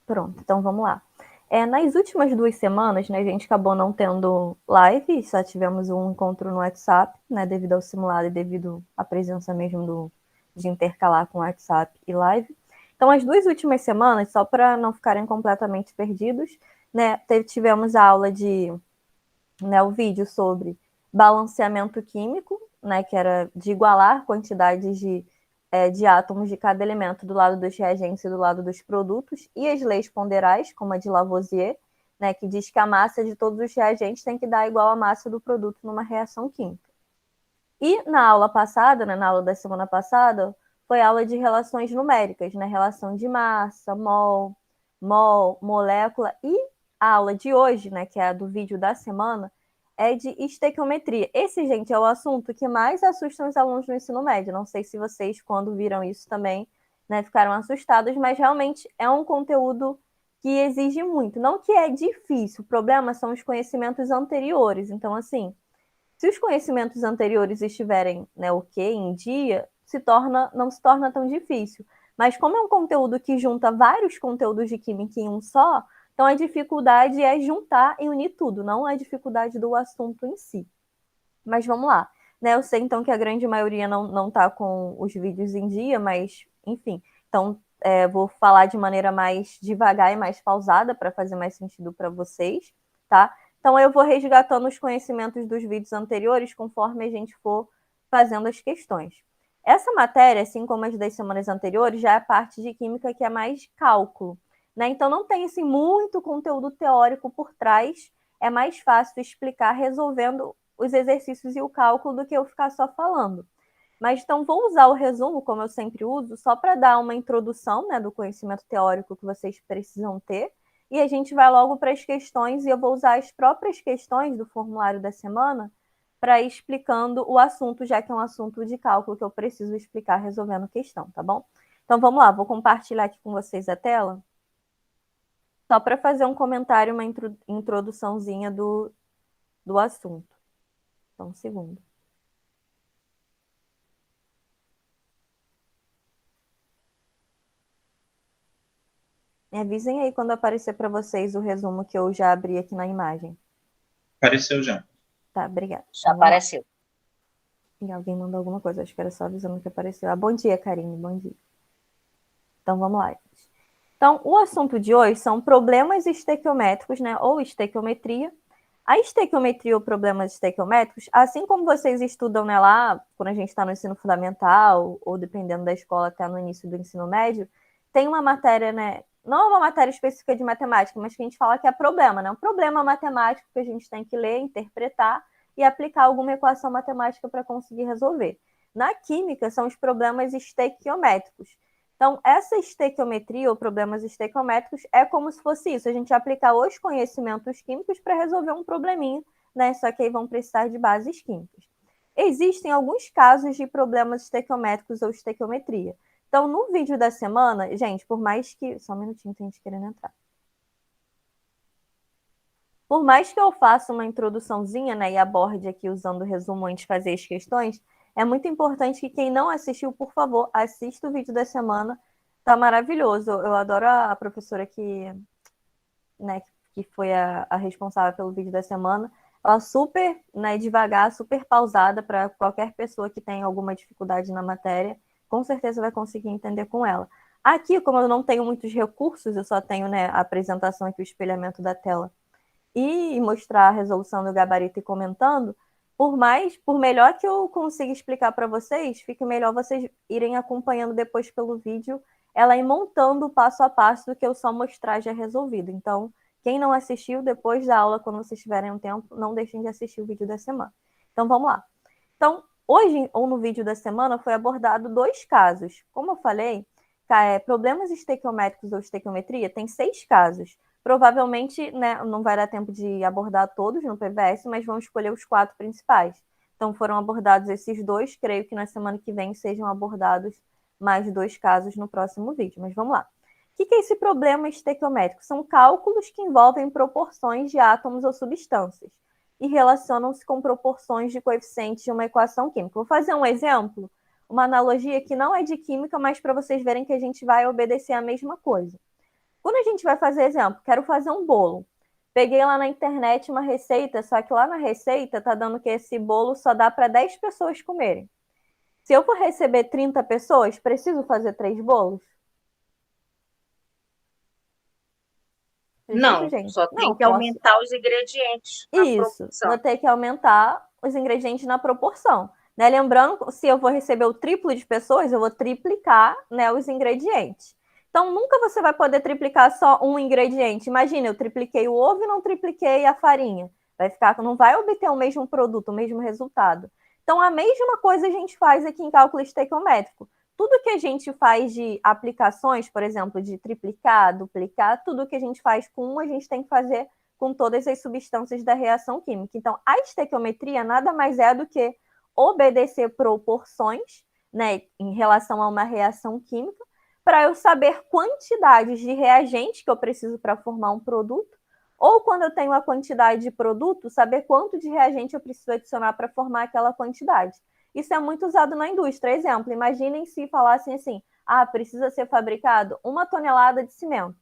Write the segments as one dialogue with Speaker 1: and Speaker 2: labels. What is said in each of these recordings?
Speaker 1: Pronto, então vamos lá. Nas últimas 2 semanas, né, a gente acabou não tendo live, só tivemos um encontro no WhatsApp, né, devido ao simulado e devido à presença mesmo de intercalar com WhatsApp e live. Então, as 2 últimas semanas, só para não ficarem completamente perdidos, né, tivemos a aula o vídeo sobre balanceamento químico, né, que era de igualar quantidades de átomos de cada elemento do lado dos reagentes e do lado dos produtos, e as leis ponderais, como a de Lavoisier, né, que diz que a massa de todos os reagentes tem que dar igual à massa do produto numa reação química. E na aula passada, né, na aula da semana passada, foi aula de relações numéricas, né, relação de massa, mol, molécula, e a aula de hoje, né, que é a do vídeo da semana, é de estequiometria. Esse, gente, é o assunto que mais assusta os alunos no ensino médio. Não sei se vocês, quando viram isso também, né, ficaram assustados, mas realmente é um conteúdo que exige muito. Não que é difícil, o problema são os conhecimentos anteriores. Então, assim, se os conhecimentos anteriores estiverem, né, ok, em dia, não se torna tão difícil. Mas como é um conteúdo que junta vários conteúdos de química em um só, então a dificuldade é juntar e unir tudo, não a dificuldade do assunto em si. Mas vamos lá. Né, eu sei então que a grande maioria não está com os vídeos em dia, mas enfim. Então vou falar de maneira mais devagar e mais pausada para fazer mais sentido para vocês, tá? Então eu vou resgatando os conhecimentos dos vídeos anteriores conforme a gente for fazendo as questões. Essa matéria, assim como as das semanas anteriores, já é a parte de química que é mais cálculo, né? Então não tem assim muito conteúdo teórico por trás, é mais fácil explicar resolvendo os exercícios e o cálculo do que eu ficar só falando. Mas então vou usar o resumo, como eu sempre uso, só para dar uma introdução, né, do conhecimento teórico que vocês precisam ter, e a gente vai logo para as questões, e eu vou usar as próprias questões do formulário da semana para ir explicando o assunto, já que é um assunto de cálculo que eu preciso explicar resolvendo questão, tá bom? Então vamos lá, vou compartilhar aqui com vocês a tela, só para fazer um comentário, uma introduçãozinha do assunto. Então, um segundo. Me avisem aí quando aparecer para vocês o resumo que eu já abri aqui na imagem.
Speaker 2: Apareceu já.
Speaker 1: Tá, obrigada.
Speaker 3: Já apareceu.
Speaker 1: E alguém mandou alguma coisa, acho que era só avisando que apareceu. Bom dia, Karine, bom dia. Então, vamos lá, gente. Então, o assunto de hoje são problemas estequiométricos, né, ou estequiometria. A estequiometria ou problemas estequiométricos, assim como vocês estudam, né, lá, quando a gente está no ensino fundamental, ou dependendo da escola até no início do ensino médio, tem uma matéria, né, não é uma matéria específica de matemática, mas que a gente fala que é problema, né, um problema matemático que a gente tem que ler, interpretar e aplicar alguma equação matemática para conseguir resolver. Na química, são os problemas estequiométricos. Então, essa estequiometria ou problemas estequiométricos é como se fosse isso, a gente aplicar os conhecimentos químicos para resolver um probleminha, né? Só que aí vão precisar de bases químicas. Existem alguns casos de problemas estequiométricos ou estequiometria. Então, no vídeo da semana, gente, por mais que... Só um minutinho, tem gente querendo entrar. Por mais que eu faça uma introduçãozinha, né, e aborde aqui usando o resumo antes de fazer as questões, é muito importante que quem não assistiu, por favor, assista o vídeo da semana. Tá maravilhoso. Eu adoro a professora né, que foi a responsável pelo vídeo da semana. Ela super, né, devagar, super pausada para qualquer pessoa que tenha alguma dificuldade na matéria, com certeza vai conseguir entender com ela. Aqui, como eu não tenho muitos recursos, eu só tenho, né, a apresentação aqui, o espelhamento da tela e mostrar a resolução do gabarito e comentando, por melhor que eu consiga explicar para vocês, fica melhor vocês irem acompanhando depois pelo vídeo, ela ir montando passo a passo do que eu só mostrar já resolvido. Então, quem não assistiu, depois da aula, quando vocês tiverem um tempo, não deixem de assistir o vídeo da semana. Então, vamos lá. Então, hoje, ou no vídeo da semana, foi abordado 2 casos. Como eu falei, problemas estequiométricos ou estequiometria tem 6 casos. Provavelmente, né, não vai dar tempo de abordar todos no PVS, mas vamos escolher os 4 principais. Então, foram abordados esses 2, creio que na semana que vem sejam abordados mais 2 casos no próximo vídeo. Mas vamos lá. O que é esse problema estequiométrico? São cálculos que envolvem proporções de átomos ou substâncias e relacionam-se com proporções de coeficientes de uma equação química. Vou fazer um exemplo, uma analogia que não é de química, mas para vocês verem que a gente vai obedecer a mesma coisa. Quando a gente vai fazer exemplo, quero fazer um bolo. Peguei lá na internet uma receita, só que lá na receita tá dando que esse bolo só dá para 10 pessoas comerem. Se eu for receber 30 pessoas, preciso fazer 3 bolos? Preciso,
Speaker 3: Não,
Speaker 1: gente?
Speaker 3: só
Speaker 1: Não,
Speaker 3: tem que
Speaker 1: posso.
Speaker 3: aumentar os ingredientes na
Speaker 1: Isso, vou
Speaker 3: proporção.
Speaker 1: ter que aumentar os ingredientes na proporção. Né? Lembrando, se eu vou receber o triplo de pessoas, eu vou triplicar, né, os ingredientes. Então, nunca você vai poder triplicar só um ingrediente. Imagina, eu tripliquei o ovo e não tripliquei a farinha. Vai ficar, não vai obter o mesmo produto, o mesmo resultado. Então, a mesma coisa a gente faz aqui em cálculo estequiométrico. Tudo que a gente faz de aplicações, por exemplo, de triplicar, duplicar, tudo que a gente faz com um, a gente tem que fazer com todas as substâncias da reação química. Então, a estequiometria nada mais é do que obedecer proporções, né, em relação a uma reação química, para eu saber quantidades de reagentes que eu preciso para formar um produto, ou quando eu tenho a quantidade de produto, saber quanto de reagente eu preciso adicionar para formar aquela quantidade. Isso é muito usado na indústria. Exemplo, imaginem se falassem assim, precisa ser fabricado 1 tonelada de cimento.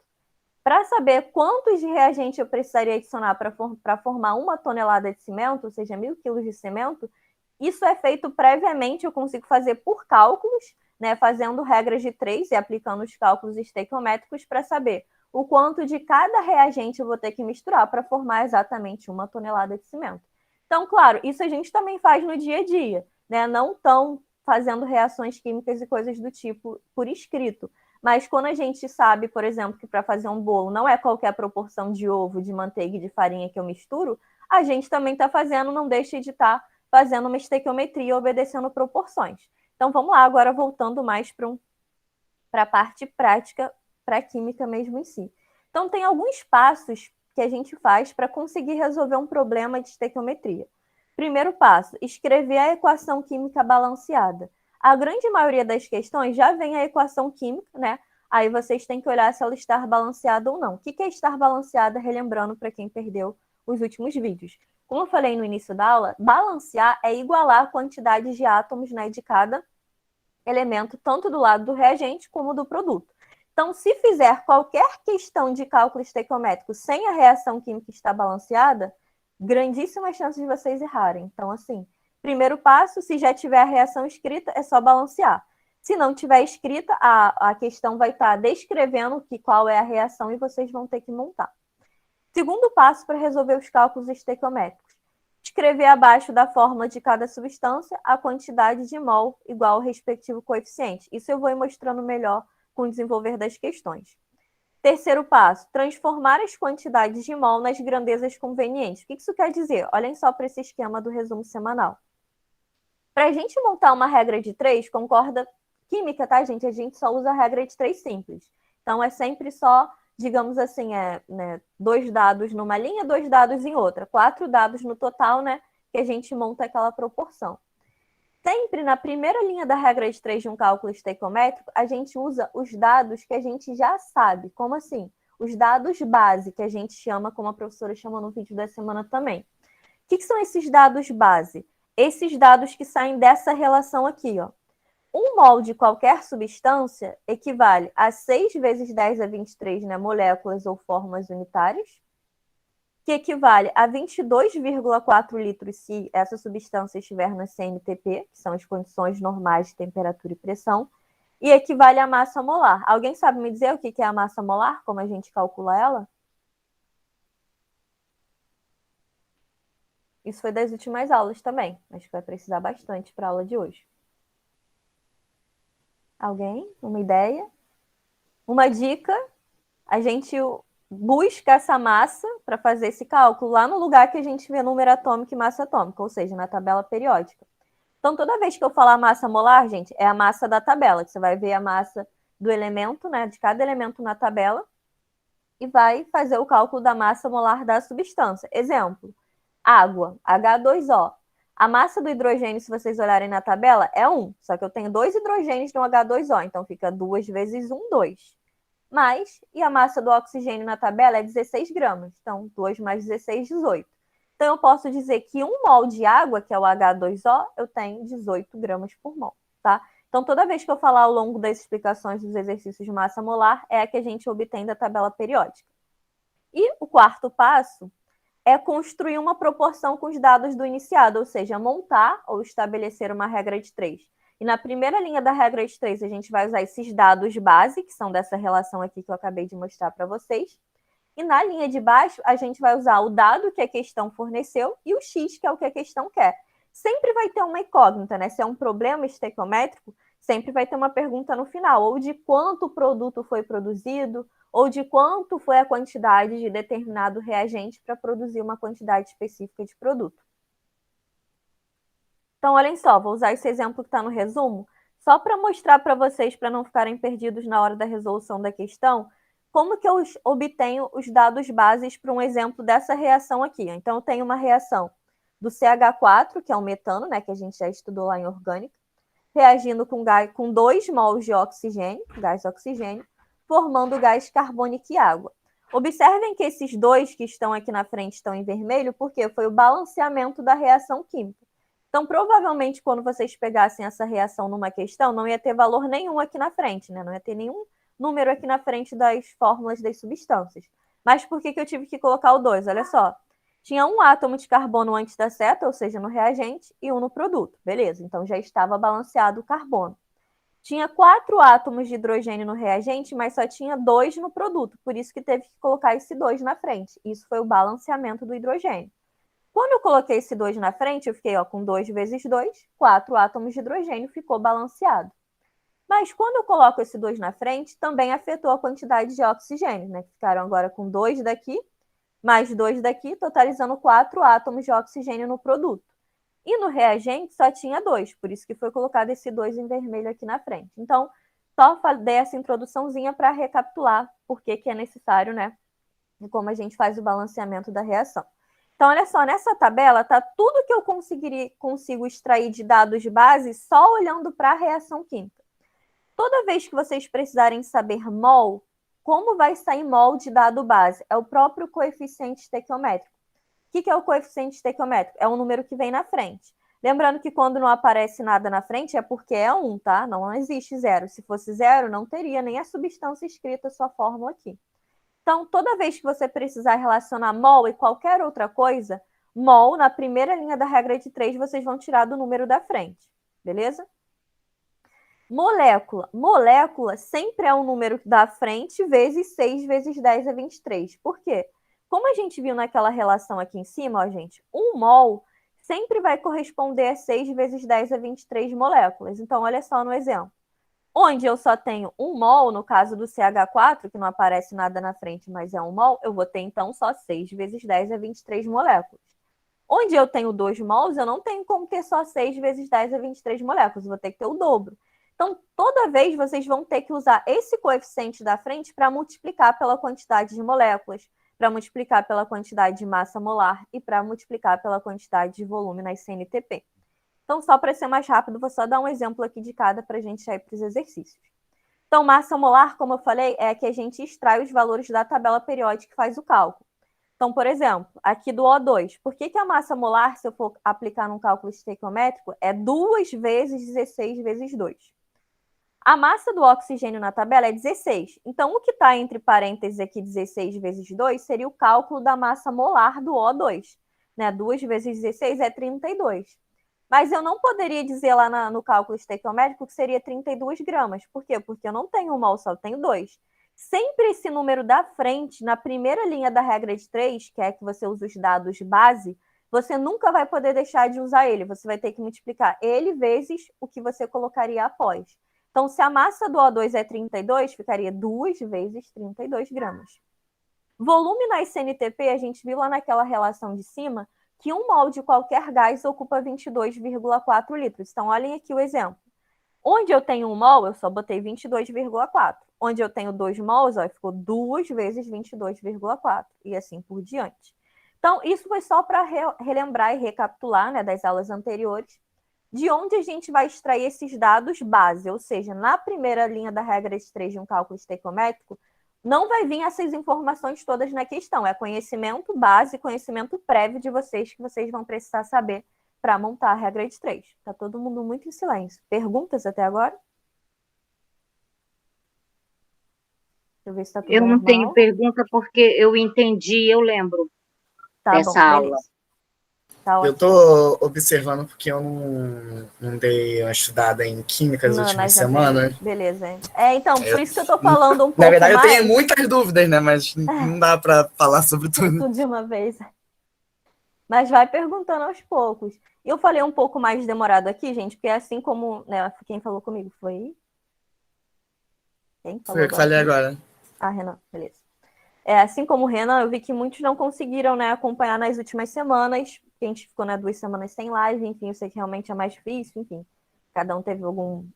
Speaker 1: Para saber quantos de reagente eu precisaria adicionar para formar 1 tonelada de cimento, ou seja, 1.000 quilos de cimento, isso é feito previamente, eu consigo fazer por cálculos, né, fazendo regras de 3 e aplicando os cálculos estequiométricos para saber o quanto de cada reagente eu vou ter que misturar para formar exatamente 1 tonelada de cimento. Então, claro, isso a gente também faz no dia a dia, né? Não tão fazendo reações químicas e coisas do tipo por escrito, mas quando a gente sabe, por exemplo, que para fazer um bolo não é qualquer proporção de ovo, de manteiga e de farinha que eu misturo, a gente também está fazendo, não deixe de estar fazendo uma estequiometria, obedecendo proporções. Então vamos lá, agora voltando mais para a parte prática, para a química mesmo em si. Então tem alguns passos que a gente faz para conseguir resolver um problema de estequiometria. Primeiro passo, escrever a equação química balanceada. A grande maioria das questões já vem a equação química, né? Aí vocês têm que olhar se ela está balanceada ou não. O que é estar balanceada? Relembrando para quem perdeu os últimos vídeos. Como eu falei no início da aula, balancear é igualar a quantidade de átomos, né, de cada elemento, tanto do lado do reagente como do produto. Então, se fizer qualquer questão de cálculo estequiométrico sem a reação química estar balanceada, grandíssimas chances de vocês errarem. Então, assim, primeiro passo, se já tiver a reação escrita, é só balancear. Se não tiver escrita, a questão vai estar descrevendo qual é a reação e vocês vão ter que montar. Segundo passo para resolver os cálculos estequiométricos. Escrever abaixo da fórmula de cada substância a quantidade de mol igual ao respectivo coeficiente. Isso eu vou ir mostrando melhor com o desenvolver das questões. Terceiro passo, transformar as quantidades de mol nas grandezas convenientes. O que isso quer dizer? Olhem só para esse esquema do resumo semanal. Para a gente montar uma regra de 3, concorda? Química, tá, gente? A gente só usa a regra de 3 simples. Então, é sempre só, digamos assim, 2 dados numa linha, 2 dados em outra. 4 dados no total, né? Que a gente monta aquela proporção. Sempre na primeira linha da regra de 3 de um cálculo estequiométrico, a gente usa os dados que a gente já sabe. Como assim? Os dados base, que a gente chama, como a professora chama no vídeo da semana também. O que são esses dados base? Esses dados que saem dessa relação aqui, ó. 1 mol de qualquer substância equivale a 6 vezes 10 a 23, né, moléculas ou fórmulas unitárias, que equivale a 22,4 litros se essa substância estiver na CNTP, que são as condições normais de temperatura e pressão, e equivale à massa molar. Alguém sabe me dizer o que é a massa molar? Como a gente calcula ela? Isso foi das últimas aulas também. Acho que vai precisar bastante para a aula de hoje. Alguém? Uma ideia? Uma dica? A gente busca essa massa para fazer esse cálculo lá no lugar que a gente vê número atômico e massa atômica, ou seja, na tabela periódica. Então, toda vez que eu falar massa molar, gente, é a massa da tabela, que você vai ver a massa do elemento, né, de cada elemento na tabela, e vai fazer o cálculo da massa molar da substância. Exemplo, água, H2O. A massa do hidrogênio, se vocês olharem na tabela, é 1. Só que eu tenho 2 hidrogênios no H2O, então fica 2 vezes 1, 2. E a massa do oxigênio na tabela é 16 gramas. Então, 2 mais 16, 18. Então, eu posso dizer que 1 mol de água, que é o H2O, eu tenho 18 gramas por mol, tá? Então, toda vez que eu falar ao longo das explicações dos exercícios de massa molar, é a que a gente obtém da tabela periódica. E o quarto passo é construir uma proporção com os dados do iniciado, ou seja, montar ou estabelecer uma regra de 3. E na primeira linha da regra de 3, a gente vai usar esses dados base, que são dessa relação aqui que eu acabei de mostrar para vocês. E na linha de baixo, a gente vai usar o dado que a questão forneceu e o X, que é o que a questão quer. Sempre vai ter uma incógnita, né? Se é um problema estequiométrico, sempre vai ter uma pergunta no final, ou de quanto produto foi produzido, ou de quanto foi a quantidade de determinado reagente para produzir uma quantidade específica de produto. Então, olhem só, vou usar esse exemplo que está no resumo, só para mostrar para vocês, para não ficarem perdidos na hora da resolução da questão, como que eu obtenho os dados bases para um exemplo dessa reação aqui. Então, eu tenho uma reação do CH4, que é o metano, né, que a gente já estudou lá em orgânica, reagindo com 2 mols de oxigênio, gás oxigênio, formando gás carbônico e água. Observem que esses dois que estão aqui na frente estão em vermelho, porque foi o balanceamento da reação química. Então, provavelmente, quando vocês pegassem essa reação numa questão, não ia ter valor nenhum aqui na frente, né? Não ia ter nenhum número aqui na frente das fórmulas das substâncias. Mas por que eu tive que colocar o 2? Olha só. Tinha um átomo de carbono antes da seta, ou seja, no reagente, e um no produto. Beleza, então já estava balanceado o carbono. Tinha 4 átomos de hidrogênio no reagente, mas só tinha 2 no produto. Por isso que teve que colocar esse 2 na frente. Isso foi o balanceamento do hidrogênio. Quando eu coloquei esse 2 na frente, eu fiquei com 2 vezes 2, 4 átomos de hidrogênio, ficou balanceado. Mas quando eu coloco esse 2 na frente, também afetou a quantidade de oxigênio, né? Ficaram agora com 2 daqui, mais 2 daqui, totalizando 4 átomos de oxigênio no produto. E no reagente só tinha 2, por isso que foi colocado esse 2 em vermelho aqui na frente. Então, só dei essa introduçãozinha para recapitular por que é necessário, né? E como a gente faz o balanceamento da reação. Então, olha só, nessa tabela está tudo que eu consigo extrair de dados de base só olhando para a reação química. Toda vez que vocês precisarem saber mol, como vai sair mol de dado base? É o próprio coeficiente estequiométrico. O que é o coeficiente estequiométrico? É um número que vem na frente. Lembrando que quando não aparece nada na frente é porque é 1, tá? Não existe 0. Se fosse 0, não teria nem a substância escrita sua fórmula aqui. Então, toda vez que você precisar relacionar mol e qualquer outra coisa, mol, na primeira linha da regra de 3, vocês vão tirar do número da frente, beleza? Molécula. Molécula sempre é um número da frente vezes 6 vezes 10 é 23. Por quê? Como a gente viu naquela relação aqui em cima, ó, gente, 1 mol sempre vai corresponder a 6 vezes 10 a 23 moléculas. Então, olha só no exemplo. Onde eu só tenho 1 mol, no caso do CH4, que não aparece nada na frente, mas é 1 mol, eu vou ter, então, só 6 vezes 10 a 23 moléculas. Onde eu tenho 2 mols, eu não tenho como ter só 6 vezes 10 a 23 moléculas, eu vou ter que ter o dobro. Então, toda vez vocês vão ter que usar esse coeficiente da frente para multiplicar pela quantidade de moléculas, para multiplicar pela quantidade de massa molar e para multiplicar pela quantidade de volume nas CNTP. Então, só para ser mais rápido, vou só dar um exemplo aqui de cada para a gente ir para os exercícios. Então, massa molar, como eu falei, é que a gente extrai os valores da tabela periódica e faz o cálculo. Então, por exemplo, aqui do O2, por que a massa molar, se eu for aplicar num cálculo estequiométrico, é 2 vezes 16 vezes 2? A massa do oxigênio na tabela é 16. Então, o que está entre parênteses aqui, 16 vezes 2, seria o cálculo da massa molar do O2. Né? 2 vezes 16 é 32. Mas eu não poderia dizer lá no cálculo estequiométrico que seria 32 gramas. Por quê? Porque eu não tenho 1 mol, só tenho 2. Sempre esse número da frente, na primeira linha da regra de 3, que é que você usa os dados base, você nunca vai poder deixar de usar ele. Você vai ter que multiplicar ele vezes o que você colocaria após. Então, se a massa do O2 é 32, ficaria 2 vezes 32 gramas. Volume na CNTP, a gente viu lá naquela relação de cima, que 1 mol de qualquer gás ocupa 22,4 litros. Então, olhem aqui o exemplo. Onde eu tenho 1 mol, eu só botei 22,4. Onde eu tenho 2 mols, ó, ficou 2 vezes 22,4. E assim por diante. Então, isso foi só para relembrar e recapitular, né, das aulas anteriores, de onde a gente vai extrair esses dados base. Ou seja, na primeira linha da regra de 3 de um cálculo estequiométrico, não vai vir essas informações todas na questão. É conhecimento base, conhecimento prévio de vocês, que vocês vão precisar saber para montar a regra de 3. Tá todo mundo muito em silêncio. Perguntas até agora? Deixa eu ver se tá tudo
Speaker 4: Eu não
Speaker 1: normal.
Speaker 4: tenho pergunta porque eu entendi, eu lembro
Speaker 1: Tá
Speaker 4: dessa
Speaker 1: bom,
Speaker 4: aula.
Speaker 1: beleza. Tá
Speaker 5: Eu
Speaker 1: ótimo.
Speaker 5: tô observando porque eu não dei uma estudada em química nas últimas
Speaker 1: Nas
Speaker 5: semanas.
Speaker 1: anteriores. Beleza. Então, por isso que eu tô
Speaker 5: Na
Speaker 1: falando um pouco mais.
Speaker 5: verdade, eu tenho muitas dúvidas, né? Mas não dá pra falar sobre tudo.
Speaker 1: Tudo de uma vez. Mas vai perguntando aos poucos. Eu falei um pouco mais demorado aqui, gente, porque assim como, né, quem falou comigo foi... Quem falou
Speaker 5: Foi eu que falei agora.
Speaker 1: Ah, Renan, beleza. Assim como o Renan, eu vi que muitos não conseguiram, né, acompanhar nas últimas semanas, que a gente ficou, né, 2 semanas sem live, enfim, eu sei que realmente é mais difícil, enfim. Cada um teve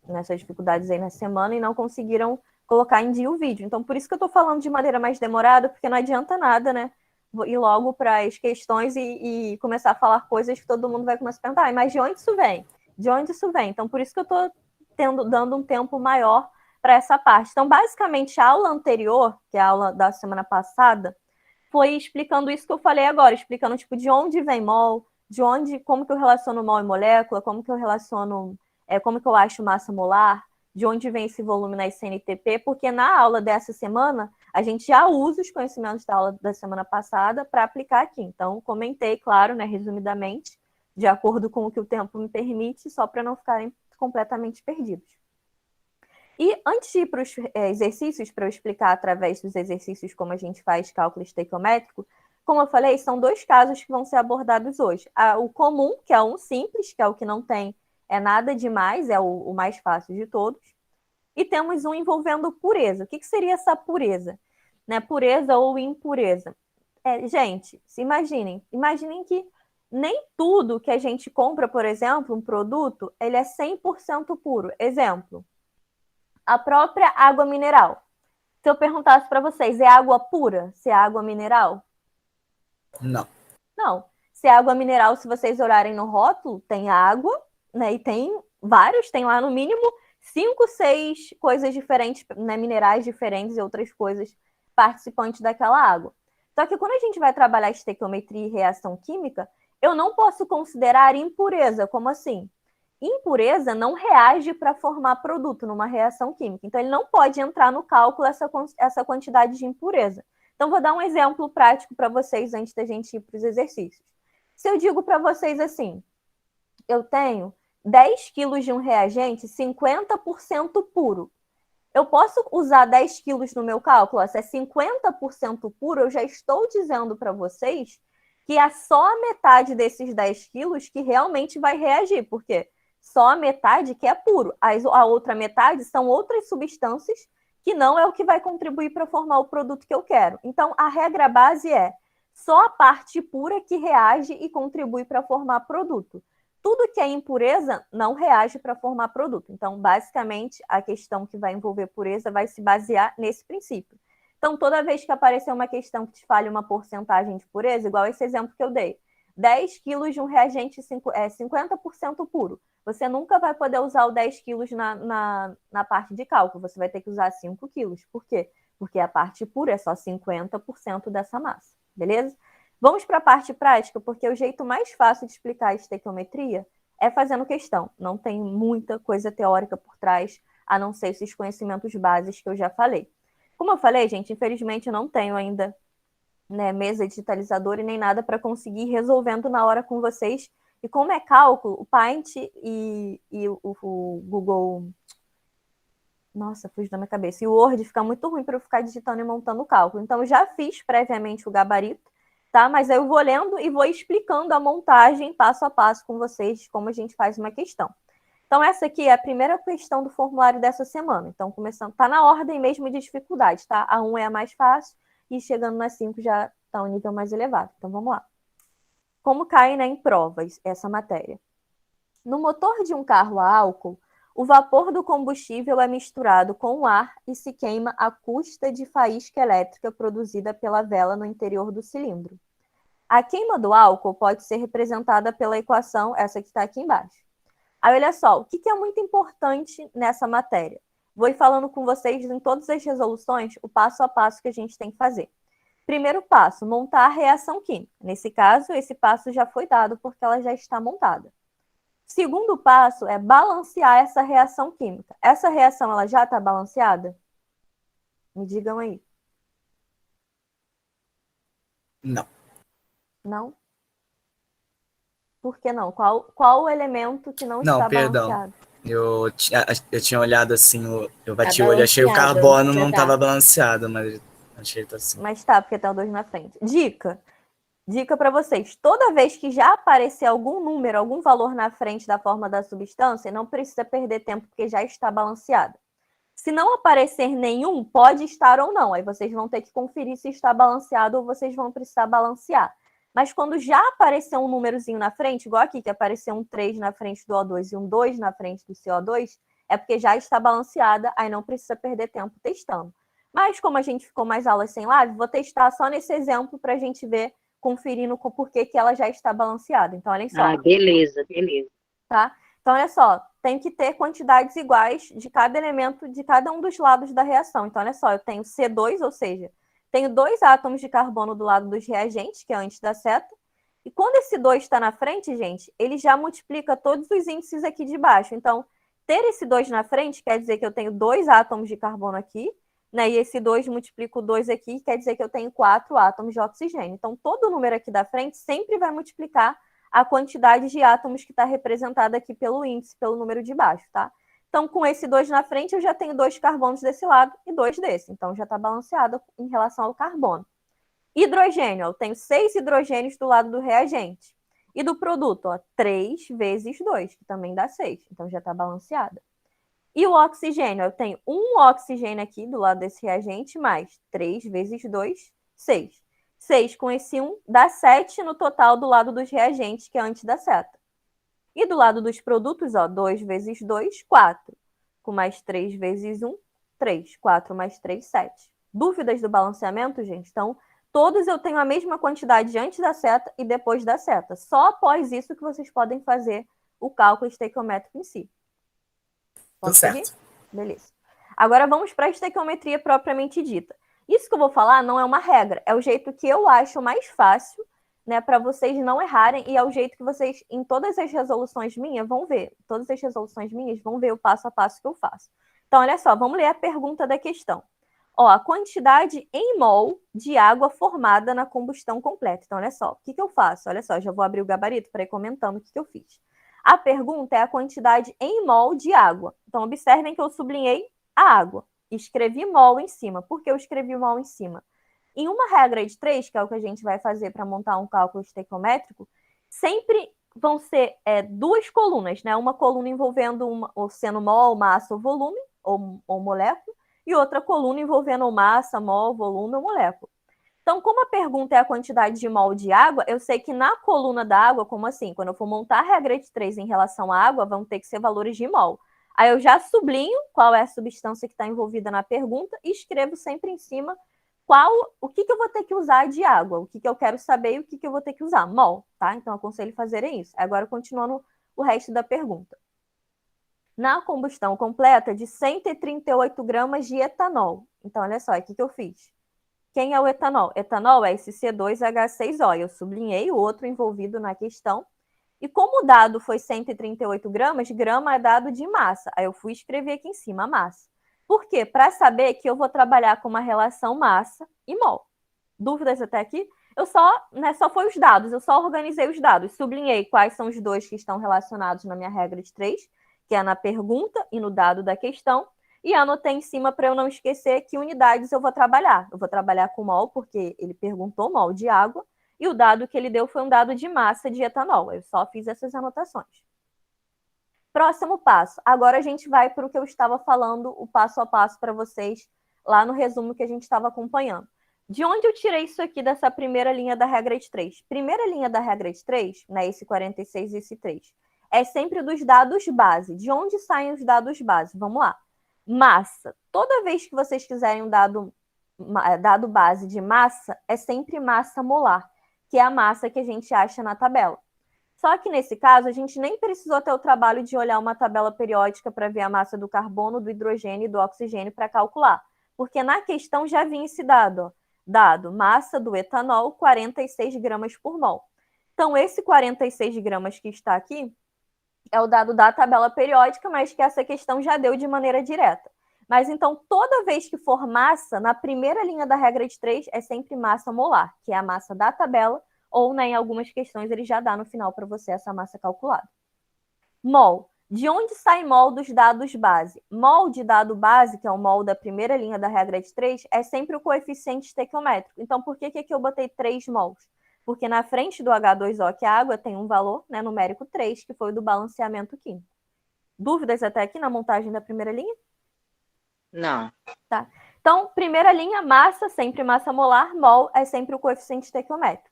Speaker 1: nessas dificuldades aí na semana e não conseguiram colocar em dia o vídeo. Então, por isso que eu tô falando de maneira mais demorada, porque não adianta nada, né, ir logo para as questões e começar a falar coisas que todo mundo vai começar a perguntar, mas de onde isso vem? De onde isso vem? Então, por isso que eu tô dando um tempo maior para essa parte. Então, basicamente, a aula anterior, que é a aula da semana passada, foi explicando isso que eu falei agora, explicando tipo de onde vem mol, como que eu relaciono mol e molécula, como que eu relaciono, como que eu acho massa molar, de onde vem esse volume na SNTP, porque na aula dessa semana a gente já usa os conhecimentos da aula da semana passada para aplicar aqui. Então, comentei, claro, né, resumidamente, de acordo com o que o tempo me permite, só para não ficarem completamente perdidos. E antes de ir para os exercícios, para eu explicar através dos exercícios como a gente faz cálculo estequiométrico, como eu falei, são 2 casos que vão ser abordados hoje. O comum, que é um simples, que é o que não tem nada demais, é o mais fácil de todos. E temos um envolvendo pureza. O que seria essa pureza? Né? Pureza ou impureza? Gente, imaginem que nem tudo que a gente compra, por exemplo, um produto, ele é 100% puro. Exemplo, a própria água mineral. Se eu perguntasse para vocês, é água pura? Se é água mineral?
Speaker 5: Não.
Speaker 1: Não. Se é água mineral, se vocês olharem no rótulo, tem água, né? E tem vários, tem lá no mínimo 5, 6 coisas diferentes, né? Minerais diferentes e outras coisas participantes daquela água. Só que quando a gente vai trabalhar estequiometria e reação química, eu não posso considerar impureza. Como assim? Impureza não reage para formar produto numa reação química. Então, ele não pode entrar no cálculo essa quantidade de impureza. Então, vou dar um exemplo prático para vocês antes da gente ir para os exercícios. Se eu digo para vocês assim, eu tenho 10 quilos de um reagente 50% puro. Eu posso usar 10 quilos no meu cálculo? Se é 50% puro, eu já estou dizendo para vocês que é só a metade desses 10 quilos que realmente vai reagir. Por quê? Só a metade que é puro. A outra metade são outras substâncias que não é o que vai contribuir para formar o produto que eu quero. Então, a regra base é só a parte pura que reage e contribui para formar produto. Tudo que é impureza não reage para formar produto. Então, basicamente, a questão que vai envolver pureza vai se basear nesse princípio. Então, toda vez que aparecer uma questão que te fale uma porcentagem de pureza, igual esse exemplo que eu dei, 10 quilos de um reagente 50% puro. Você nunca vai poder usar o 10 quilos na parte de cálculo. Você vai ter que usar 5 quilos. Por quê? Porque a parte pura é só 50% dessa massa. Beleza? Vamos para a parte prática, porque o jeito mais fácil de explicar a estequiometria é fazendo questão. Não tem muita coisa teórica por trás, a não ser esses conhecimentos básicos que eu já falei. Como eu falei, gente, infelizmente eu não tenho ainda, né, mesa digitalizadora e nem nada para conseguir ir resolvendo na hora com vocês. E como é cálculo, o Paint e o Google... Nossa, fugiu da minha cabeça. E o Word fica muito ruim para eu ficar digitando e montando o cálculo. Então, eu já fiz previamente o gabarito, tá? Mas aí eu vou lendo e vou explicando a montagem passo a passo com vocês, como a gente faz uma questão. Então, essa aqui é a primeira questão do formulário dessa semana. Então, começando, tá na ordem mesmo de dificuldade, tá? A 1 é a mais fácil e chegando na 5 já tá um nível mais elevado. Então, vamos lá. Como cai, né, em provas essa matéria? No motor de um carro a álcool, o vapor do combustível é misturado com o ar e se queima à custa de faísca elétrica produzida pela vela no interior do cilindro. A queima do álcool pode ser representada pela equação, essa que está aqui embaixo. Aí, olha só, o que é muito importante nessa matéria? Vou ir falando com vocês em todas as resoluções o passo a passo que a gente tem que fazer. Primeiro passo, montar a reação química. Nesse caso, esse passo já foi dado porque ela já está montada. Segundo passo é balancear essa reação química. Essa reação ela já está balanceada? Me digam aí.
Speaker 5: Não.
Speaker 1: Não? Por que não? Qual o elemento que não
Speaker 5: Não,
Speaker 1: está
Speaker 5: perdão.
Speaker 1: balanceado?
Speaker 5: Eu tinha olhado assim, eu bati
Speaker 4: Tá
Speaker 5: o olho, achei o
Speaker 4: balanceado,
Speaker 5: carbono
Speaker 4: já
Speaker 5: não
Speaker 4: tá.
Speaker 5: estava balanceado, mas achei que tá assim.
Speaker 1: Mas tá, porque tá o 2 na frente. Dica para vocês. Toda vez que já aparecer algum número, algum valor na frente da forma da substância, não precisa perder tempo, porque já está balanceada. Se não aparecer nenhum, pode estar ou não. Aí vocês vão ter que conferir se está balanceado ou vocês vão precisar balancear. Mas quando já aparecer um númerozinho na frente, igual aqui, que apareceu um 3 na frente do O2 e um 2 na frente do CO2, é porque já está balanceada, aí não precisa perder tempo testando. Mas como a gente ficou mais aulas sem live, vou testar só nesse exemplo para a gente ver, conferindo com por que ela já está balanceada. Então, olhem só.
Speaker 4: Ah, beleza.
Speaker 1: Tá? Então, olha só, tem que ter quantidades iguais de cada elemento de cada um dos lados da reação. Então, olha só, eu tenho C2, ou seja, tenho 2 átomos de carbono do lado dos reagentes, que é antes da seta, e quando esse 2 está na frente, gente, ele já multiplica todos os índices aqui de baixo. Então, ter esse 2 na frente quer dizer que eu tenho 2 átomos de carbono aqui, né? E esse 2 multiplica o 2 aqui, quer dizer que eu tenho 4 átomos de oxigênio. Então, todo número aqui da frente sempre vai multiplicar a quantidade de átomos que está representada aqui pelo índice, pelo número de baixo, tá? Então, com esse 2 na frente, eu já tenho 2 carbonos desse lado e 2 desse. Então, já está balanceado em relação ao carbono. Hidrogênio, eu tenho 6 hidrogênios do lado do reagente. E do produto, ó, 3 vezes 2, que também dá 6. Então, já está balanceada. E o oxigênio, eu tenho um oxigênio aqui do lado desse reagente, mais 3 vezes 2, 6. 6 com esse 1 dá 7 no total do lado dos reagentes, que é antes da seta. E do lado dos produtos, ó, 2 vezes 2, 4. Com mais 3 vezes 1, 3. 4 mais 3, 7. Dúvidas do balanceamento, gente? Então, todos eu tenho a mesma quantidade antes da seta e depois da seta. Só após isso que vocês podem fazer o cálculo estequiométrico em si.
Speaker 5: Tudo certo.
Speaker 1: Beleza. Agora vamos para a estequiometria propriamente dita. Isso que eu vou falar não é uma regra, é o jeito que eu acho mais fácil, né, para vocês não errarem, e é o jeito que vocês, em todas as resoluções minhas, vão ver. Todas as resoluções minhas vão ver o passo a passo que eu faço. Então, olha só, vamos ler a pergunta da questão. Ó, a quantidade em mol de água formada na combustão completa. Então, olha só, o que eu faço? Olha só, já vou abrir o gabarito para ir comentando o que eu fiz. A pergunta é a quantidade em mol de água. Então, observem que eu sublinhei a água. Escrevi mol em cima. Por que eu escrevi mol em cima? Em uma regra de 3, que é o que a gente vai fazer para montar um cálculo estequiométrico, sempre vão ser 2 colunas, né? Uma coluna envolvendo sendo mol, massa ou volume, ou molécula, e outra coluna envolvendo massa, mol, volume ou molécula. Então, como a pergunta é a quantidade de mol de água, eu sei que na coluna da água, como assim? Quando eu for montar a regra de 3 em relação à água, vão ter que ser valores de mol. Aí eu já sublinho qual é a substância que está envolvida na pergunta e escrevo sempre em cima o que eu vou ter que usar de água, o que eu quero saber e o que eu vou ter que usar. Mol, tá? Então, eu aconselho fazerem isso. Agora, continuando o resto da pergunta. Na combustão completa de 138 gramas de etanol. Então, olha só, o que eu fiz? Quem é o etanol? Etanol é esse C2H6O. Eu sublinhei o outro envolvido na questão. E como o dado foi 138 gramas, grama é dado de massa. Aí eu fui escrever aqui em cima a massa. Por quê? Para saber que eu vou trabalhar com uma relação massa e mol. Dúvidas até aqui? Eu só foi os dados, eu só organizei os dados. Sublinhei quais são os 2 que estão relacionados na minha regra de 3, que é na pergunta e no dado da questão. E anotei em cima para eu não esquecer que unidades eu vou trabalhar. Eu vou trabalhar com mol, porque ele perguntou mol de água, e o dado que ele deu foi um dado de massa de etanol. Eu só fiz essas anotações. Próximo passo. Agora a gente vai para o que eu estava falando, o passo a passo para vocês, lá no resumo que a gente estava acompanhando. De onde eu tirei isso aqui dessa primeira linha da regra de 3? Primeira linha da regra de 3, né, esse 46 e esse 3, é sempre dos dados base. De onde saem os dados base? Vamos lá. Massa. Toda vez que vocês quiserem um dado base de massa, é sempre massa molar, que é a massa que a gente acha na tabela. Só que nesse caso, a gente nem precisou ter o trabalho de olhar uma tabela periódica para ver a massa do carbono, do hidrogênio e do oxigênio para calcular. Porque na questão já vinha esse dado, ó. Dado massa do etanol, 46 gramas por mol. Então, esse 46 gramas que está aqui é o dado da tabela periódica, mas que essa questão já deu de maneira direta. Mas então, toda vez que for massa, na primeira linha da regra de 3 é sempre massa molar, que é a massa da tabela, ou em algumas questões ele já dá no final para você essa massa calculada. Mol. De onde sai mol dos dados base? Mol de dado base, que é o mol da primeira linha da regra de 3, é sempre o coeficiente estequiométrico. Então, por que aqui eu botei 3 mols? Porque na frente do H2O, que é a água, tem um valor, né, numérico 3, que foi o do balanceamento químico. Dúvidas até aqui na montagem da primeira linha?
Speaker 4: Não.
Speaker 1: Tá. Então, primeira linha, massa, sempre massa molar, mol é sempre o coeficiente estequiométrico.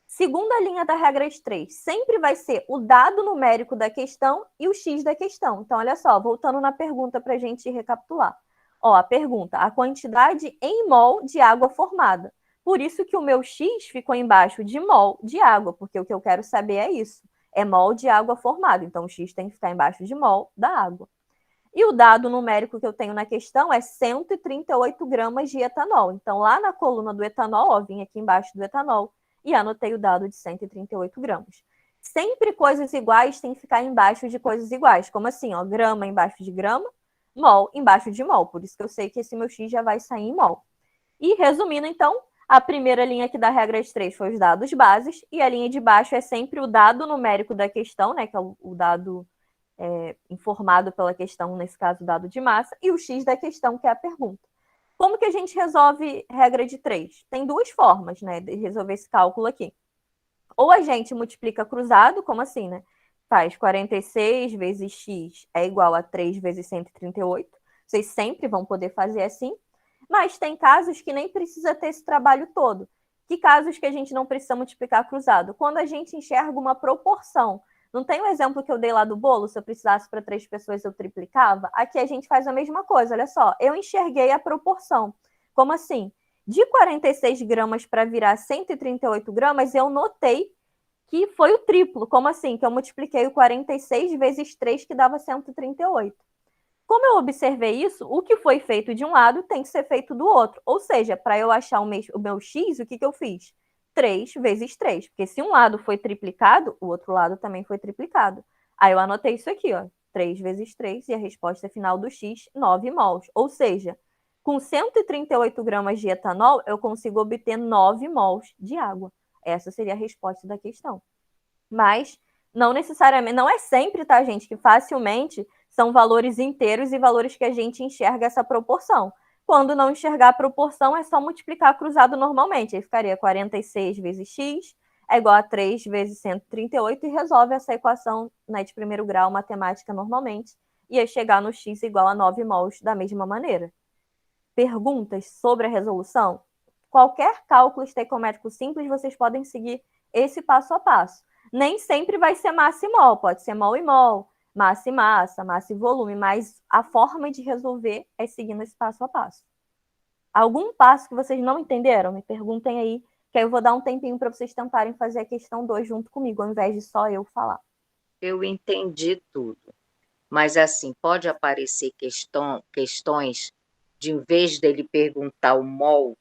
Speaker 1: Segunda linha da regra de 3, sempre vai ser o dado numérico da questão e o x da questão. Então, olha só, voltando na pergunta para a gente recapitular. Ó, a pergunta, a quantidade em mol de água formada. Por isso que o meu x ficou embaixo de mol de água, porque o que eu quero saber é isso. É mol de água formada, então o x tem que ficar embaixo de mol da água. E o dado numérico que eu tenho na questão é 138 gramas de etanol. Então, lá na coluna do etanol, ó, vim aqui embaixo do etanol, e anotei o dado de 138 gramas. Sempre coisas iguais têm que ficar embaixo de coisas iguais. Como assim? Ó, grama embaixo de grama, mol embaixo de mol. Por isso que eu sei que esse meu x já vai sair em mol. E resumindo, então, a primeira linha aqui da regra de 3 foi os dados bases, e a linha de baixo é sempre o dado numérico da questão, né, que é o dado informado pela questão, nesse caso, o dado de massa, e o x da questão, que é a pergunta. Como que a gente resolve regra de 3? Tem duas formas, né, de resolver esse cálculo aqui. Ou a gente multiplica cruzado, como assim, né? Faz 46 vezes x é igual a 3 vezes 138. Vocês sempre vão poder fazer assim. Mas tem casos que nem precisa ter esse trabalho todo. Que casos que a gente não precisa multiplicar cruzado? Quando a gente enxerga uma proporção. Não tem o exemplo que eu dei lá do bolo? Se eu precisasse para 3 pessoas, eu triplicava. Aqui a gente faz a mesma coisa, olha só. Eu enxerguei a proporção. Como assim? De 46 gramas para virar 138 gramas, eu notei que foi o triplo. Como assim? Que eu multipliquei o 46 vezes 3, que dava 138. Como eu observei isso, o que foi feito de um lado tem que ser feito do outro. Ou seja, para eu achar o meu x, o que eu fiz? 3 vezes 3. Porque se um lado foi triplicado, o outro lado também foi triplicado. Aí eu anotei isso aqui, ó. 3 vezes 3, e a resposta final do x, 9 mols. Ou seja, com 138 gramas de etanol, eu consigo obter 9 mols de água. Essa seria a resposta da questão. Mas não necessariamente, não é sempre, tá, gente, que facilmente são valores inteiros e valores que a gente enxerga essa proporção. Quando não enxergar a proporção, é só multiplicar cruzado normalmente. Aí ficaria 46 vezes x é igual a 3 vezes 138 e resolve essa equação, né, de primeiro grau matemática normalmente. E aí chegar no x igual a 9 mols da mesma maneira. Perguntas sobre a resolução? Qualquer cálculo estequiométrico simples, vocês podem seguir esse passo a passo. Nem sempre vai ser massa e mol, pode ser mol e mol, massa e massa e volume, mas a forma de resolver é seguindo esse passo a passo. Algum passo que vocês não entenderam? Me perguntem aí, que aí eu vou dar um tempinho para vocês tentarem fazer a questão 2 junto comigo, ao invés de só eu falar.
Speaker 4: Eu entendi tudo. Mas, assim, pode aparecer questões de, em vez dele perguntar o mol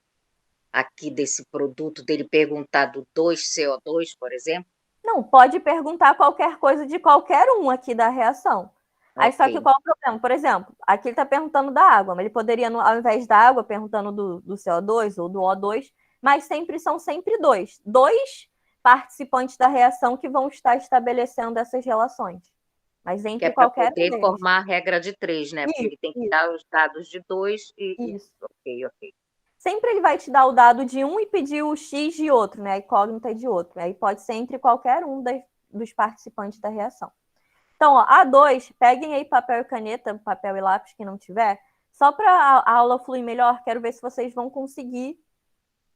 Speaker 4: aqui desse produto, dele perguntar do 2CO2, por exemplo?
Speaker 1: Não, pode perguntar qualquer coisa de qualquer um aqui da reação. Aí só que qual é o problema? Por exemplo, aqui ele está perguntando da água, mas ele poderia, ao invés da água, perguntando do CO2 ou do O2, mas são sempre dois. Dois participantes da reação que vão estar estabelecendo essas relações. Mas entre qualquer um deles.
Speaker 4: Poder formar a regra de 3, né? Porque ele tem que dar os dados de 2 e...
Speaker 1: Isso.
Speaker 4: Ok.
Speaker 1: Sempre ele vai te dar o dado de um e pedir o X de outro, né? A incógnita de outro. Aí pode ser entre qualquer um dos participantes da reação. Então, ó, A2, peguem aí papel e caneta, papel e lápis que não tiver, só para a aula fluir melhor, quero ver se vocês vão conseguir,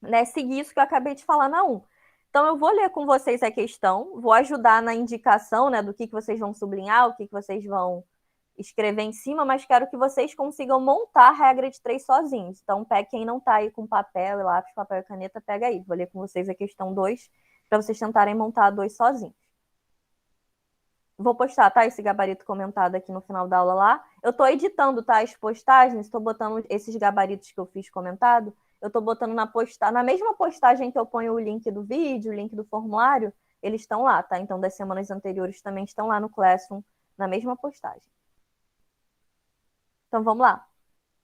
Speaker 1: né, seguir isso que eu acabei de falar na 1. Então, eu vou ler com vocês a questão, vou ajudar na indicação, né, do que vocês vão sublinhar, o que vocês vão escrever em cima, mas quero que vocês consigam montar a regra de 3 sozinhos. Então, quem não está aí com papel e lápis, papel e caneta, pega aí. Vou ler com vocês a questão 2, para vocês tentarem montar a 2 sozinhos. Vou postar, tá, esse gabarito comentado aqui no final da aula lá. Eu estou editando, tá, as postagens, estou botando esses gabaritos que eu fiz comentado, eu estou botando na mesma postagem que eu ponho o link do vídeo, o link do formulário, eles estão lá, tá? Então, das semanas anteriores também estão lá no Classroom, na mesma postagem. Então, vamos lá.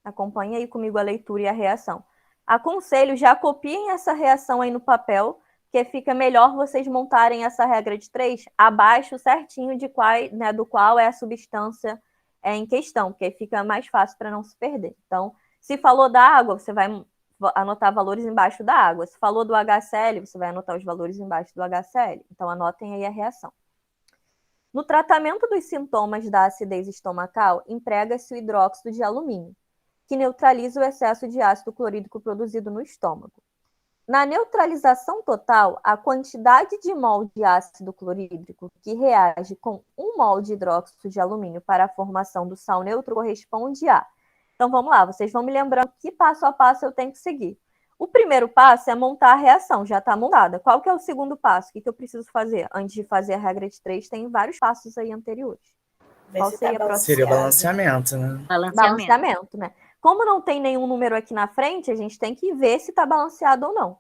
Speaker 1: Acompanhe aí comigo a leitura e a reação. Aconselho, já copiem essa reação aí no papel, que fica melhor vocês montarem essa regra de 3 abaixo certinho de do qual é a substância em questão, porque aí fica mais fácil para não se perder. Então, se falou da água, você vai anotar valores embaixo da água. Se falou do HCl, você vai anotar os valores embaixo do HCl. Então, anotem aí a reação. No tratamento dos sintomas da acidez estomacal, emprega-se o hidróxido de alumínio, que neutraliza o excesso de ácido clorídrico produzido no estômago. Na neutralização total, a quantidade de mol de ácido clorídrico que reage com 1 mol de hidróxido de alumínio para a formação do sal neutro corresponde a... Então, vamos lá, vocês vão me lembrando que passo a passo eu tenho que seguir. O primeiro passo é montar a reação, já está montada. Qual que é o segundo passo? O que eu preciso fazer? Antes de fazer a regra de 3, tem vários passos aí anteriores. Qual seria a próxima?
Speaker 5: Seria o balanceamento, né?
Speaker 1: Balanceamento, né? Como não tem nenhum número aqui na frente, a gente tem que ver se está balanceado ou não.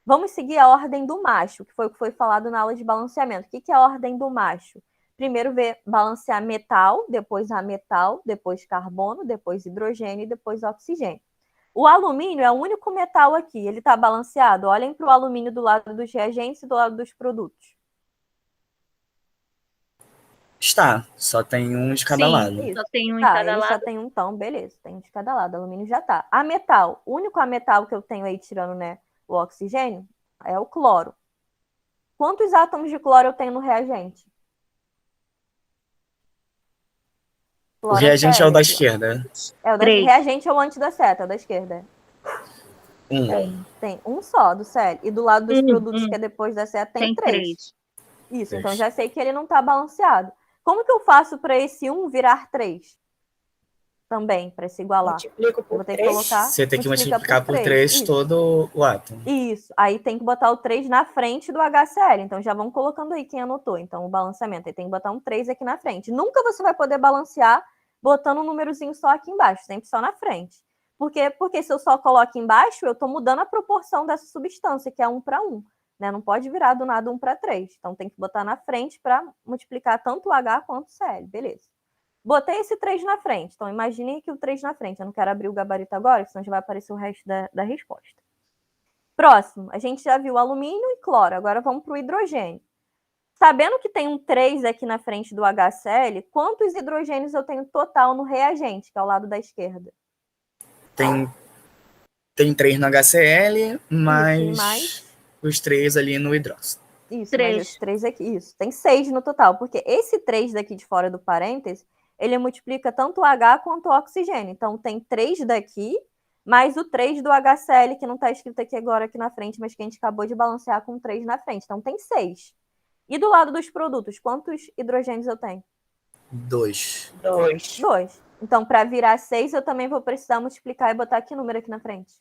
Speaker 1: Vamos seguir a ordem do macho, que foi o que foi falado na aula de balanceamento. O que é a ordem do macho? Primeiro balancear metal, depois ametal, depois carbono, depois hidrogênio e depois oxigênio. O alumínio é o único metal aqui, ele está balanceado. Olhem para o alumínio do lado dos reagentes e do lado dos produtos.
Speaker 5: Está, só tem um de cada lado.
Speaker 3: Só tem um em
Speaker 1: Tá,
Speaker 3: cada
Speaker 1: ele
Speaker 3: lado.
Speaker 1: só tem um, então, beleza, tem um de cada lado, alumínio já tá. Ametal, o único ametal que eu tenho aí, tirando, né, o oxigênio, é o cloro. Quantos átomos de cloro eu tenho no reagente?
Speaker 5: O reagente é o da esquerda.
Speaker 1: Reagente é o antes da seta, é o da esquerda. Tem um só do Cl. E do lado dos produtos, que é depois da seta, tem 3. Isso, então já sei que ele não está balanceado. Como que eu faço para esse 1 virar 3? Também, para se igualar.
Speaker 6: Multiplico por
Speaker 1: 3.
Speaker 5: Você tem que multiplicar por 3 todo o átomo.
Speaker 1: Isso. Aí tem que botar o 3 na frente do HCl. Então já vão colocando aí quem anotou. Então o balanceamento. Aí tem que botar um 3 aqui na frente. Nunca você vai poder balancear botando um númerozinho só aqui embaixo. Sempre só na frente. Porque se eu só coloco embaixo, eu estou mudando a proporção dessa substância, que é 1 para 1. Né? Não pode virar do nada 1 para 3. Então tem que botar na frente para multiplicar tanto o H quanto o Cl. Beleza. Botei esse 3 na frente. Então, imagine que o 3 na frente. Eu não quero abrir o gabarito agora, senão já vai aparecer o resto da resposta. Próximo. A gente já viu alumínio e cloro. Agora vamos para o hidrogênio. Sabendo que tem um 3 aqui na frente do HCl, quantos hidrogênios eu tenho total no reagente, que é ao lado da esquerda?
Speaker 5: Tem 3 no HCl, mais os 3 ali no hidróxido.
Speaker 1: Isso, mais os 3 aqui. Isso, tem 6 no total. Porque esse 3 daqui de fora do parêntese, ele multiplica tanto o H quanto o oxigênio. Então, tem 3 daqui, mais o 3 do HCl, que não está escrito aqui agora aqui na frente, mas que a gente acabou de balancear com 3 na frente. Então, tem 6. E do lado dos produtos, quantos hidrogênios eu tenho?
Speaker 5: 2.
Speaker 1: Então, para virar 6, eu também vou precisar multiplicar e botar que número aqui na frente?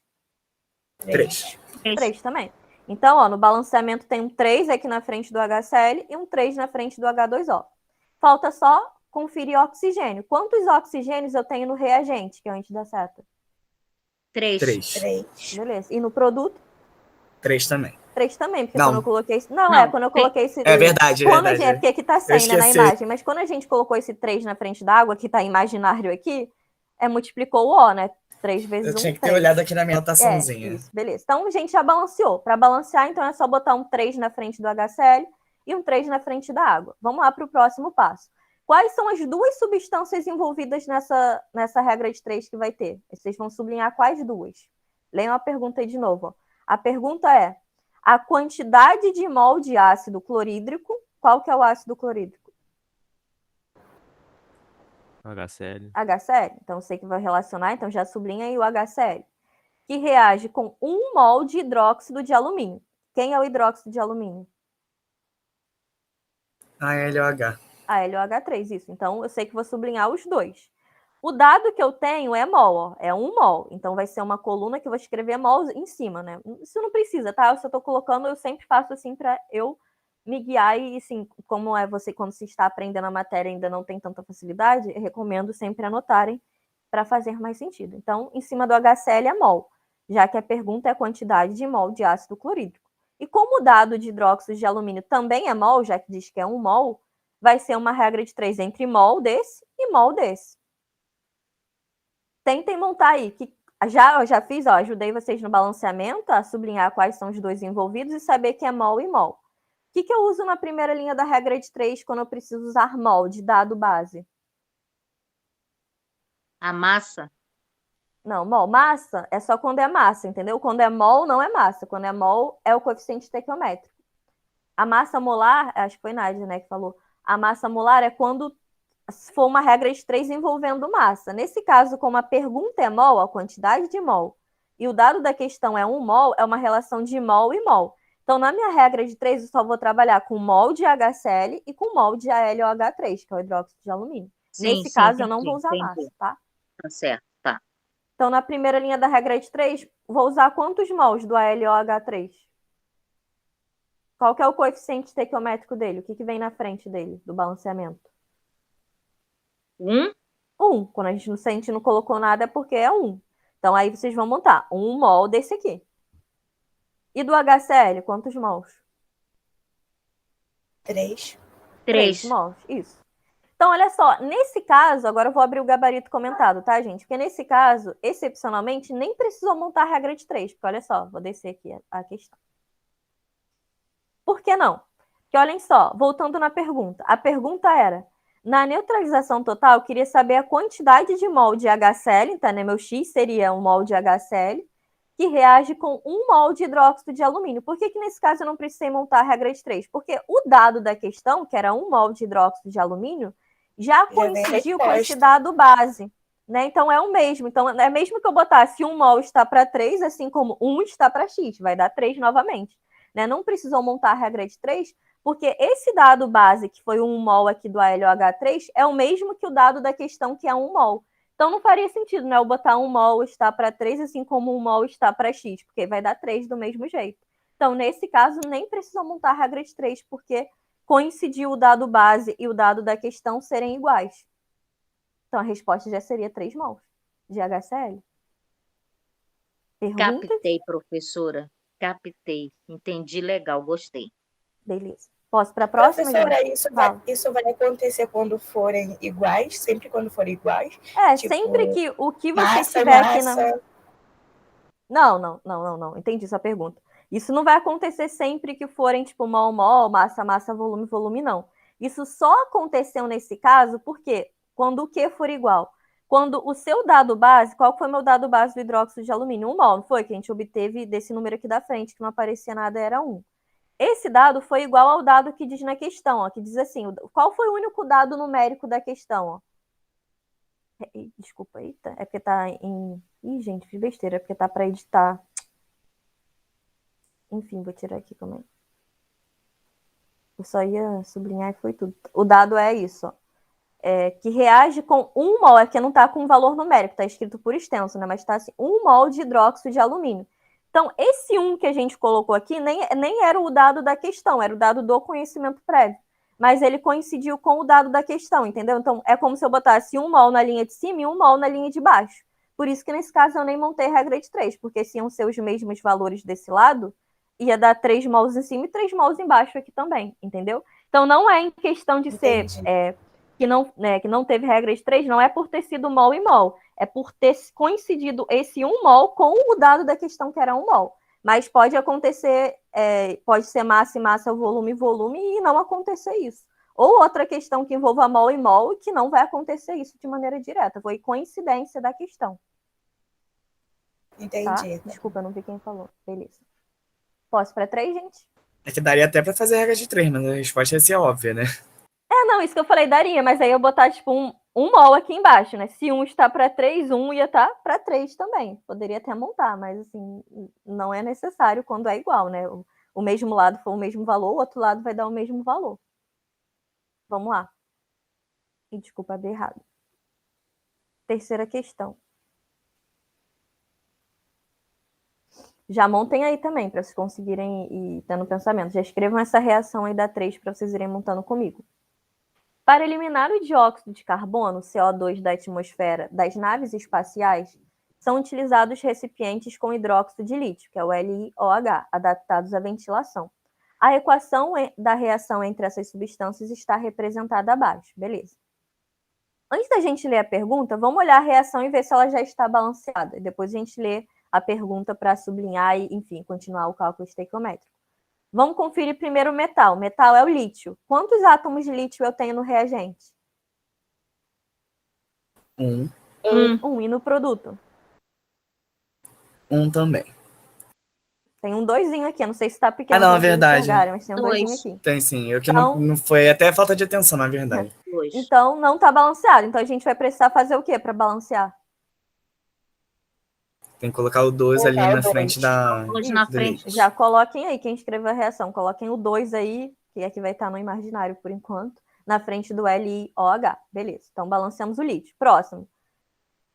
Speaker 5: 3.
Speaker 1: 3 também. Então, ó, no balanceamento tem um 3 aqui na frente do HCl e um 3 na frente do H2O. Falta só conferir oxigênio. Quantos oxigênios eu tenho no reagente, que é antes da seta?
Speaker 4: 3.
Speaker 1: Beleza. E no produto?
Speaker 5: 3 também.
Speaker 1: 3 também, porque
Speaker 5: Não.
Speaker 1: quando eu coloquei esse... quando eu coloquei esse...
Speaker 5: É verdade,
Speaker 1: Porque aqui tá 100, né, na imagem. Mas quando a gente colocou esse 3 na frente da água, que tá imaginário aqui, multiplicou o O, né? 3 vezes 1, 3.
Speaker 5: Eu tinha que ter olhado aqui na minha anotaçãozinha.
Speaker 1: Isso, beleza. Então, a gente já balanceou. Para balancear, então, é só botar um 3 na frente do HCl e um 3 na frente da água. Vamos lá para o próximo passo. Quais são as duas substâncias envolvidas nessa regra de 3 que vai ter? Vocês vão sublinhar quais duas? Leiam a pergunta aí de novo. Ó. A pergunta é: a quantidade de mol de ácido clorídrico, qual que é o ácido clorídrico?
Speaker 7: HCl.
Speaker 1: HCl. Então, eu sei que vai relacionar, então já sublinha aí o HCl. Que reage com 1 mol de hidróxido de alumínio. Quem é o hidróxido de alumínio?
Speaker 5: ALOH.
Speaker 1: ALOH3, isso. Então, eu sei que vou sublinhar os dois. O dado que eu tenho é mol, ó, é 1 mol. Então, vai ser uma coluna que eu vou escrever mol em cima, né? Isso não precisa, tá? Eu só tô colocando, eu sempre faço assim para eu me guiar e, assim, como é você quando se está aprendendo a matéria e ainda não tem tanta facilidade, eu recomendo sempre anotarem para fazer mais sentido. Então, em cima do HCl é mol, já que a pergunta é a quantidade de mol de ácido clorídrico. E como o dado de hidróxido de alumínio também é mol, já que diz que é 1 mol, vai ser uma regra de 3 entre mol desse e mol desse. Tentem montar aí, que eu já fiz, ajudei vocês no balanceamento a sublinhar quais são os dois envolvidos e saber que é mol e mol. O que eu uso na primeira linha da regra de 3 quando eu preciso usar mol de dado base?
Speaker 4: A massa?
Speaker 1: Não, mol, massa é só quando é massa, entendeu? Quando é mol, não é massa. Quando é mol, é o coeficiente estequiométrico. A massa molar, acho que foi Nádia, né, que falou. A massa molar é quando for uma regra de 3 envolvendo massa. Nesse caso, como a pergunta é mol, a quantidade de mol, e o dado da questão é 1 mol, é uma relação de mol e mol. Então, na minha regra de 3, eu só vou trabalhar com mol de HCl e com mol de AlOH3, que é o hidróxido de alumínio. Nesse caso, eu não vou usar massa, tá?
Speaker 4: Tá certo, tá.
Speaker 1: Então, na primeira linha da regra de 3, vou usar quantos mols do AlOH3? Qual que é o coeficiente estequiométrico dele? O que vem na frente dele, do balanceamento?
Speaker 4: 1?
Speaker 1: 1. Quando a gente não colocou nada é porque é 1. Então, aí vocês vão montar 1 mol desse aqui. E do HCl, quantos mols?
Speaker 5: 3.
Speaker 1: 3 mols, isso. Então, olha só, nesse caso, agora eu vou abrir o gabarito comentado, tá, gente? Porque nesse caso, excepcionalmente, nem precisou montar a regra de 3, porque olha só, vou descer aqui a questão. Por que não? Porque olhem só, voltando na pergunta. A pergunta era, na neutralização total, eu queria saber a quantidade de mol de HCl, então, né, meu X seria 1 mol de HCl, que reage com 1 mol de hidróxido de alumínio. Por que nesse caso eu não precisei montar a regra de 3? Porque o dado da questão, que era 1 mol de hidróxido de alumínio, já coincidiu com esse dado base. Né? Então é o mesmo. Então é mesmo que eu botasse 1 mol está para 3, assim como 1 está para X, vai dar 3 novamente. Né? Não precisou montar a regra de 3, porque esse dado base, que foi 1 mol aqui do AlOH3, é o mesmo que o dado da questão, que é 1 mol. Então não faria sentido, né? Eu botar 1 mol está para 3, assim como 1 mol está para X, porque vai dar 3 do mesmo jeito. Então, nesse caso, nem precisou montar a regra de 3, porque coincidiu o dado base e o dado da questão serem iguais. Então, a resposta já seria 3 mols de HCl. Perguntas?
Speaker 4: Captei, professora. Captei. Entendi legal, gostei.
Speaker 1: Beleza. Posso para a próxima?
Speaker 5: Professora, isso vai acontecer quando forem iguais? Sempre quando forem iguais?
Speaker 1: Tipo, sempre que o que você
Speaker 5: massa,
Speaker 1: tiver aqui na... Não. Entendi sua pergunta. Isso não vai acontecer sempre que forem, tipo, mol, massa, volume, não. Isso só aconteceu nesse caso porque quando o que for igual. Quando o seu dado base, qual foi o meu dado base do hidróxido de alumínio? 1 mol, não foi? Que a gente obteve desse número aqui da frente, que não aparecia nada, era 1. Esse dado foi igual ao dado que diz na questão, ó, que diz assim, qual foi o único dado numérico da questão? Ó? Desculpa, eita, é porque tá em... Ih, gente, fiz besteira, é porque tá para editar. Enfim, vou tirar aqui também. Eu só ia sublinhar e foi tudo. O dado é isso, ó. Que reage com 1 mol, é que não tá com valor numérico, tá escrito por extenso, né? Mas tá assim, 1 mol de hidróxido de alumínio. Então, esse 1 que a gente colocou aqui nem era o dado da questão, era o dado do conhecimento prévio. Mas ele coincidiu com o dado da questão, entendeu? Então, é como se eu botasse 1 mol na linha de cima e 1 mol na linha de baixo. Por isso que, nesse caso, eu nem montei regra de 3, porque se iam ser os mesmos valores desse lado, ia dar 3 mols em cima e 3 mols embaixo aqui também, entendeu? Então, não é em questão de ser... que não teve regra de 3, não é por ter sido mol e mol, é por ter coincidido esse 1 mol com o dado da questão, que era 1 mol. Mas pode acontecer, pode ser massa e massa, volume e volume, e não acontecer isso. Ou outra questão que envolva mol e mol, que não vai acontecer isso de maneira direta. Foi coincidência da questão.
Speaker 5: Entendi.
Speaker 1: Tá? Desculpa, eu não vi quem falou. Beleza. Posso para 3, gente?
Speaker 5: É que daria até para fazer a regra de 3, mas a resposta ia ser óbvia, né?
Speaker 1: Não, isso que eu falei daria, mas aí eu botar, tipo, um mol aqui embaixo, né? Se 1 está para 3, 1 ia estar para 3 também. Poderia até montar, mas, assim, não é necessário quando é igual, né? O mesmo lado for o mesmo valor, o outro lado vai dar o mesmo valor. Vamos lá. E desculpa, abri errado. Terceira questão. Já montem aí também, para vocês conseguirem ir tendo pensamento. Já escrevam essa reação aí da 3 para vocês irem montando comigo. Para eliminar o dióxido de carbono, CO2, da atmosfera das naves espaciais, são utilizados recipientes com hidróxido de lítio, que é o LiOH, adaptados à ventilação. A equação da reação entre essas substâncias está representada abaixo. Beleza. Antes da gente ler a pergunta, vamos olhar a reação e ver se ela já está balanceada. Depois a gente lê a pergunta para sublinhar e, enfim, continuar o cálculo estequiométrico. Vamos conferir primeiro o metal. O metal é o lítio. Quantos átomos de lítio eu tenho no reagente?
Speaker 5: 1.
Speaker 1: E no produto?
Speaker 5: 1 também.
Speaker 1: Tem um 2zinho aqui. Eu não sei se está pequeno.
Speaker 5: Não, é
Speaker 1: pra vocês
Speaker 5: verdade.
Speaker 1: enxergarem, mas tem um 2zinho
Speaker 4: Dois.
Speaker 1: aqui.
Speaker 5: Tem sim. Eu que
Speaker 1: Então-
Speaker 5: não foi até falta de atenção, na verdade.
Speaker 4: 2.
Speaker 1: Então, não está balanceado. Então, a gente vai precisar fazer o quê para balancear?
Speaker 5: Tem que colocar o 2 ali
Speaker 3: Colocar o
Speaker 5: na
Speaker 3: dois.
Speaker 5: frente da...
Speaker 4: Dois na
Speaker 5: do
Speaker 4: frente.
Speaker 5: lítio.
Speaker 1: Já coloquem aí, quem escreveu a reação. Coloquem o 2 aí, que é que vai estar no imaginário por enquanto, na frente do LiOH. Beleza. Então, balanceamos o lítio. Próximo.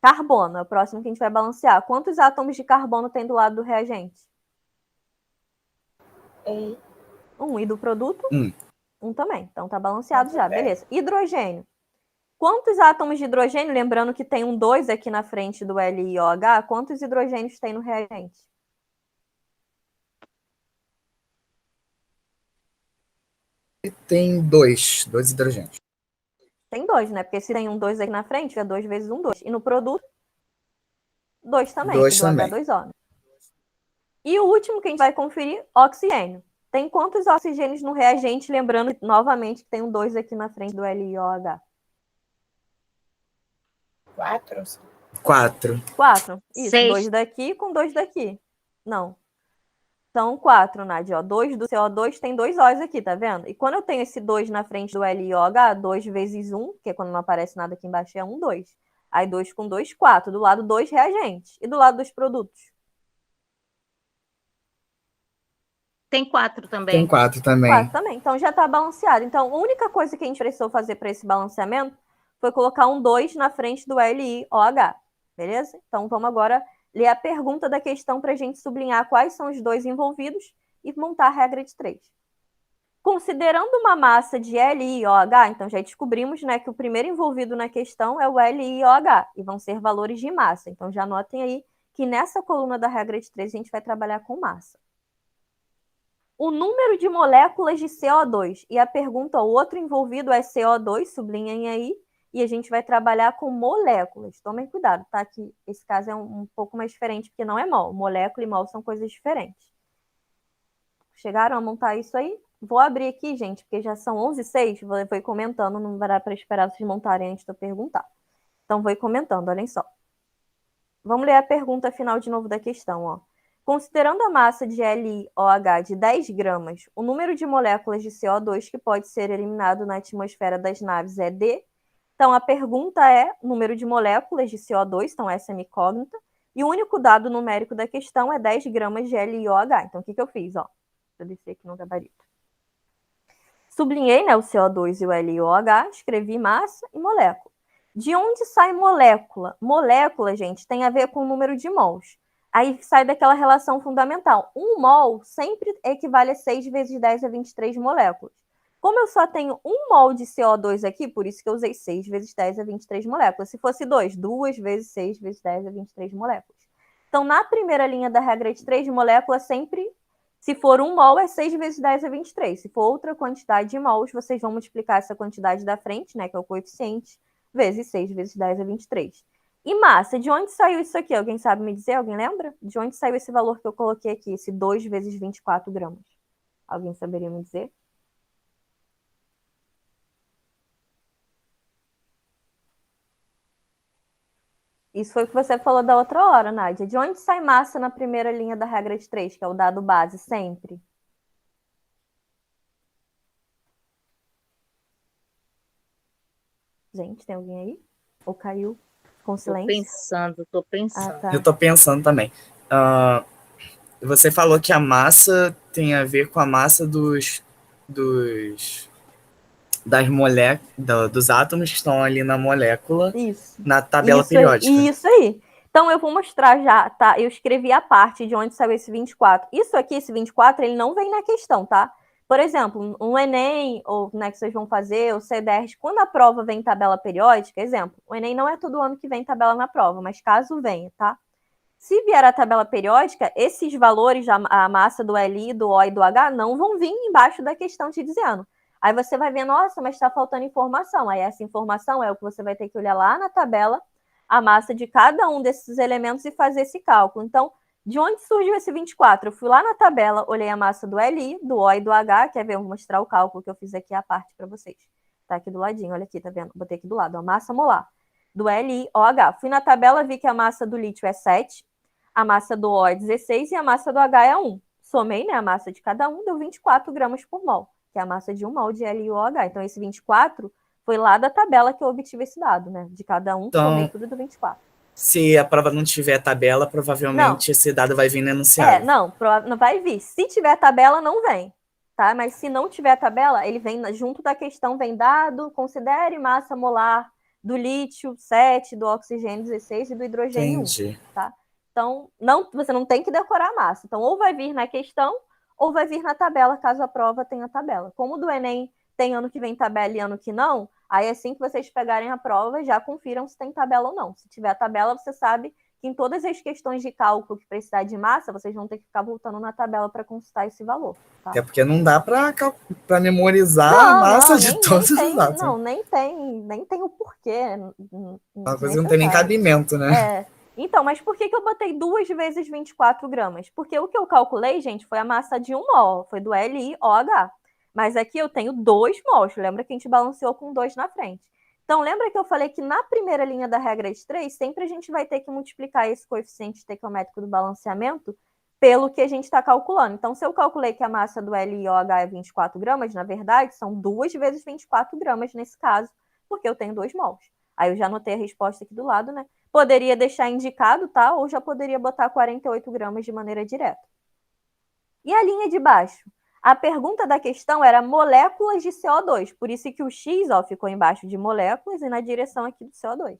Speaker 1: Carbono. É o próximo que a gente vai balancear. Quantos átomos de carbono tem do lado do reagente? 1. E do produto? 1 também. Então, tá balanceado já. Beleza. Hidrogênio. Quantos átomos de hidrogênio, lembrando que tem um 2 aqui na frente do LiOH, quantos hidrogênios tem no reagente?
Speaker 5: Tem 2 hidrogênios.
Speaker 1: Tem 2, né? Porque se tem um 2 aqui na frente, é 2 vezes um 2. E no produto, 2 também.
Speaker 5: 2
Speaker 1: que do
Speaker 5: também.
Speaker 1: H2O. E o último que a gente vai conferir, oxigênio. Tem quantos oxigênios no reagente? Lembrando, novamente, que tem um 2 aqui na frente do LiOH.
Speaker 3: 4.
Speaker 5: 4.
Speaker 1: 4. Isso,
Speaker 4: 6.
Speaker 1: 2 daqui com 2 daqui. Não. São 4, Nádia. 2 do CO2 tem 2 O's aqui, tá vendo? E quando eu tenho esse 2 na frente do LiOH, 2 vezes 1, que é quando não aparece nada aqui embaixo, é 1, 2. Aí 2 com 2, 4. Do lado 2 reagentes. E do lado dos produtos?
Speaker 4: Tem 4
Speaker 5: Tem
Speaker 4: também.
Speaker 5: 4 também.
Speaker 1: 4 também. Então já está balanceado. Então, a única coisa que a gente precisou fazer para esse balanceamento foi colocar um 2 na frente do LiOH. Beleza? Então, vamos agora ler a pergunta da questão para a gente sublinhar quais são os 2 envolvidos e montar a regra de 3. Considerando uma massa de LiOH, então já descobrimos, né, que o primeiro envolvido na questão é o LiOH, e vão ser valores de massa. Então, já anotem aí que nessa coluna da regra de 3 a gente vai trabalhar com massa. O número de moléculas de CO2. E a pergunta, o outro envolvido é CO2, sublinhem aí, e a gente vai trabalhar com moléculas. Tomem cuidado, tá? Que esse caso é um pouco mais diferente, porque não é mol. Molécula e mol são coisas diferentes. Chegaram a montar isso aí? Vou abrir aqui, gente, porque já são 11h06, vou ir comentando, não vai dar para esperar vocês montarem antes de eu perguntar. Então, vou ir comentando, olhem só. Vamos ler a pergunta final de novo da questão, ó. Considerando a massa de LiOH de 10 gramas, o número de moléculas de CO2 que pode ser eliminado na atmosfera das naves é D. Então, a pergunta é número de moléculas de CO2, então essa é a incógnita, e o único dado numérico da questão é 10 gramas de LiOH. Então, o que eu fiz? Ó, deixa eu descer aqui no gabarito. Sublinhei, né, o CO2 e o LiOH, escrevi massa e molécula. De onde sai molécula? Molécula, gente, tem a ver com o número de mols. Aí sai daquela relação fundamental. 1 mol sempre equivale a 6 vezes 10 a 23 moléculas. Como eu só tenho 1 mol de CO2 aqui, por isso que eu usei 6 vezes 10 a 23 moléculas. Se fosse 2 vezes 6 vezes 10 a 23 moléculas. Então, na primeira linha da regra de 3 moléculas, sempre, se for 1 mol, é 6 vezes 10 a 23. Se for outra quantidade de mols, vocês vão multiplicar essa quantidade da frente, né, que é o coeficiente, vezes 6 vezes 10 a 23. E massa, de onde saiu isso aqui? Alguém sabe me dizer? Alguém lembra? De onde saiu esse valor que eu coloquei aqui, esse 2 vezes 24 gramas? Alguém saberia me dizer? Isso foi o que você falou da outra hora, Nádia. De onde sai massa na primeira linha da regra de 3, que é o dado base, sempre? Gente, tem alguém aí? Ou caiu com silêncio?
Speaker 4: Tô pensando.
Speaker 1: Ah, tá.
Speaker 5: Eu tô pensando também. Você falou que a massa tem a ver com a massa dos átomos que estão ali na molécula,
Speaker 1: Isso.
Speaker 5: na tabela
Speaker 1: Isso
Speaker 5: periódica.
Speaker 1: Isso aí. Então, eu vou mostrar já, tá? Eu escrevi a parte de onde saiu esse 24. Isso aqui, esse 24, ele não vem na questão, tá? Por exemplo, um Enem, ou né, que vocês vão fazer, o CDR, quando a prova vem em tabela periódica, exemplo, o Enem não é todo ano que vem tabela na prova, mas caso venha, tá? Se vier a tabela periódica, esses valores, a massa do Li, do O e do H, não vão vir embaixo da questão te dizendo. Aí você vai ver, nossa, mas está faltando informação. Aí essa informação é o que você vai ter que olhar lá na tabela, a massa de cada um desses elementos e fazer esse cálculo. Então, de onde surgiu esse 24? Eu fui lá na tabela, olhei a massa do Li, do O e do H. Quer ver? Eu vou mostrar o cálculo que eu fiz aqui, a parte para vocês. Tá aqui do ladinho, olha aqui, tá vendo? Botei aqui do lado, a massa molar do LiOH. Fui na tabela, vi que a massa do lítio é 7, a massa do O é 16 e a massa do H é 1. Somei, né, a massa de cada um, deu 24 gramas por mol, que é a massa de 1 mol de LiOH. Então, esse 24 foi lá da tabela que eu obtive esse dado, né? De cada um,
Speaker 5: Então,
Speaker 1: somei tudo do 24.
Speaker 5: Se a prova não tiver tabela, provavelmente esse dado vai vir no enunciado.
Speaker 1: Não vai vir. Se tiver tabela, não vem. Tá? Mas se não tiver tabela, ele vem junto da questão, vem dado, considere massa molar do lítio 7, do oxigênio 16 e do hidrogênio 1. Tá? Então, você não tem que decorar a massa. Então, ou vai vir na questão, ou vai vir na tabela, caso a prova tenha tabela. Como do Enem tem ano que vem tabela e ano que não, aí assim que vocês pegarem a prova, já confiram se tem tabela ou não. Se tiver a tabela, você sabe que em todas as questões de cálculo que precisar de massa, vocês vão ter que ficar voltando na tabela para consultar esse valor. Tá?
Speaker 5: Até porque não dá para memorizar a massa de todos os dados.
Speaker 1: Não, nem tem o porquê.
Speaker 5: Uma coisa não tem nem cabimento, né?
Speaker 1: Então, mas por que eu botei 2 vezes 24 gramas? Porque o que eu calculei, gente, foi a massa de 1 mol, foi do LiOH. Mas aqui eu tenho 2 mols. Lembra que a gente balanceou com 2 na frente. Então, lembra que eu falei que na primeira linha da regra de 3, sempre a gente vai ter que multiplicar esse coeficiente estequiométrico do balanceamento pelo que a gente está calculando. Então, se eu calculei que a massa do LiOH é 24 gramas, na verdade, são 2 vezes 24 gramas nesse caso, porque eu tenho 2 mols. Aí eu já anotei a resposta aqui do lado, né? Poderia deixar indicado, tá? Ou já poderia botar 48 gramas de maneira direta. E a linha de baixo? A pergunta da questão era moléculas de CO2, por isso que o X ficou embaixo de moléculas e na direção aqui do CO2.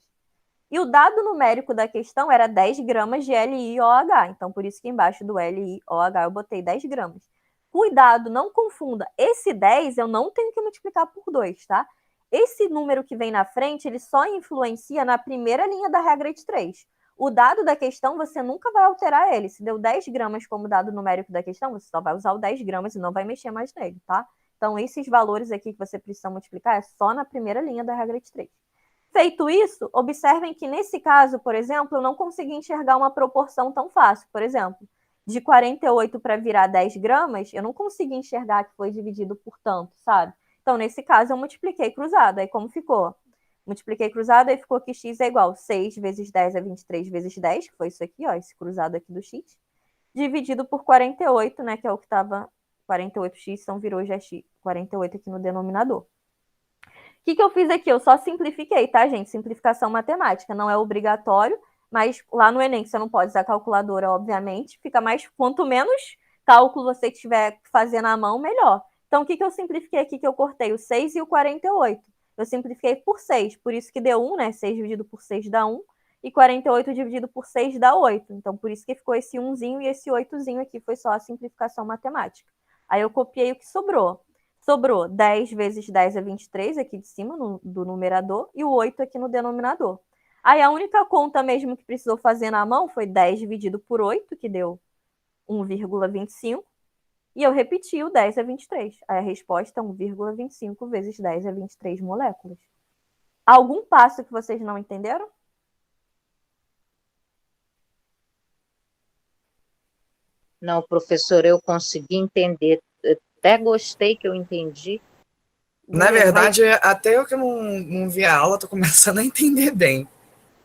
Speaker 1: E o dado numérico da questão era 10 gramas de LiOH, então por isso que embaixo do LiOH eu botei 10 gramas. Cuidado, não confunda, esse 10 eu não tenho que multiplicar por 2, tá? Esse número que vem na frente, ele só influencia na primeira linha da regra de 3. O dado da questão, você nunca vai alterar ele. Se deu 10 gramas como dado numérico da questão, você só vai usar o 10 gramas e não vai mexer mais nele, tá? Então, esses valores aqui que você precisa multiplicar é só na primeira linha da regra de 3. Feito isso, observem que nesse caso, por exemplo, eu não consegui enxergar uma proporção tão fácil. Por exemplo, de 48 para virar 10 gramas, eu não consegui enxergar que foi dividido por tanto, sabe? Então, nesse caso, eu multipliquei cruzado. Aí, como ficou? Multipliquei cruzado, aí ficou que x é igual 6 vezes 10 é 23 vezes 10, que foi isso aqui, ó, esse cruzado aqui do x, dividido por 48, né, que é o que estava 48x, então virou já x, 48 aqui no denominador. O que eu fiz aqui? Eu só simplifiquei, tá, gente? Simplificação matemática, não é obrigatório, mas lá no Enem, você não pode usar calculadora, obviamente, fica mais, quanto menos cálculo você tiver que fazer na mão, melhor. Então, o que eu simplifiquei aqui, que eu cortei o 6 e o 48? Eu simplifiquei por 6, por isso que deu 1, né? 6 dividido por 6 dá 1, e 48 dividido por 6 dá 8. Então, por isso que ficou esse 1zinho e esse 8zinho aqui, foi só a simplificação matemática. Aí eu copiei o que sobrou. Sobrou 10 vezes 10 é 23 aqui de cima, do numerador, e o 8 aqui no denominador. Aí a única conta mesmo que precisou fazer na mão foi 10 dividido por 8, que deu 1,25. E eu repeti o 10 é 23. Aí a resposta é 1,25 vezes 10 é 23 moléculas. Algum passo que vocês não entenderam?
Speaker 4: Não, professor, eu consegui entender. Até gostei que eu entendi.
Speaker 5: Na verdade, até eu que não vi a aula, tô começando a entender bem.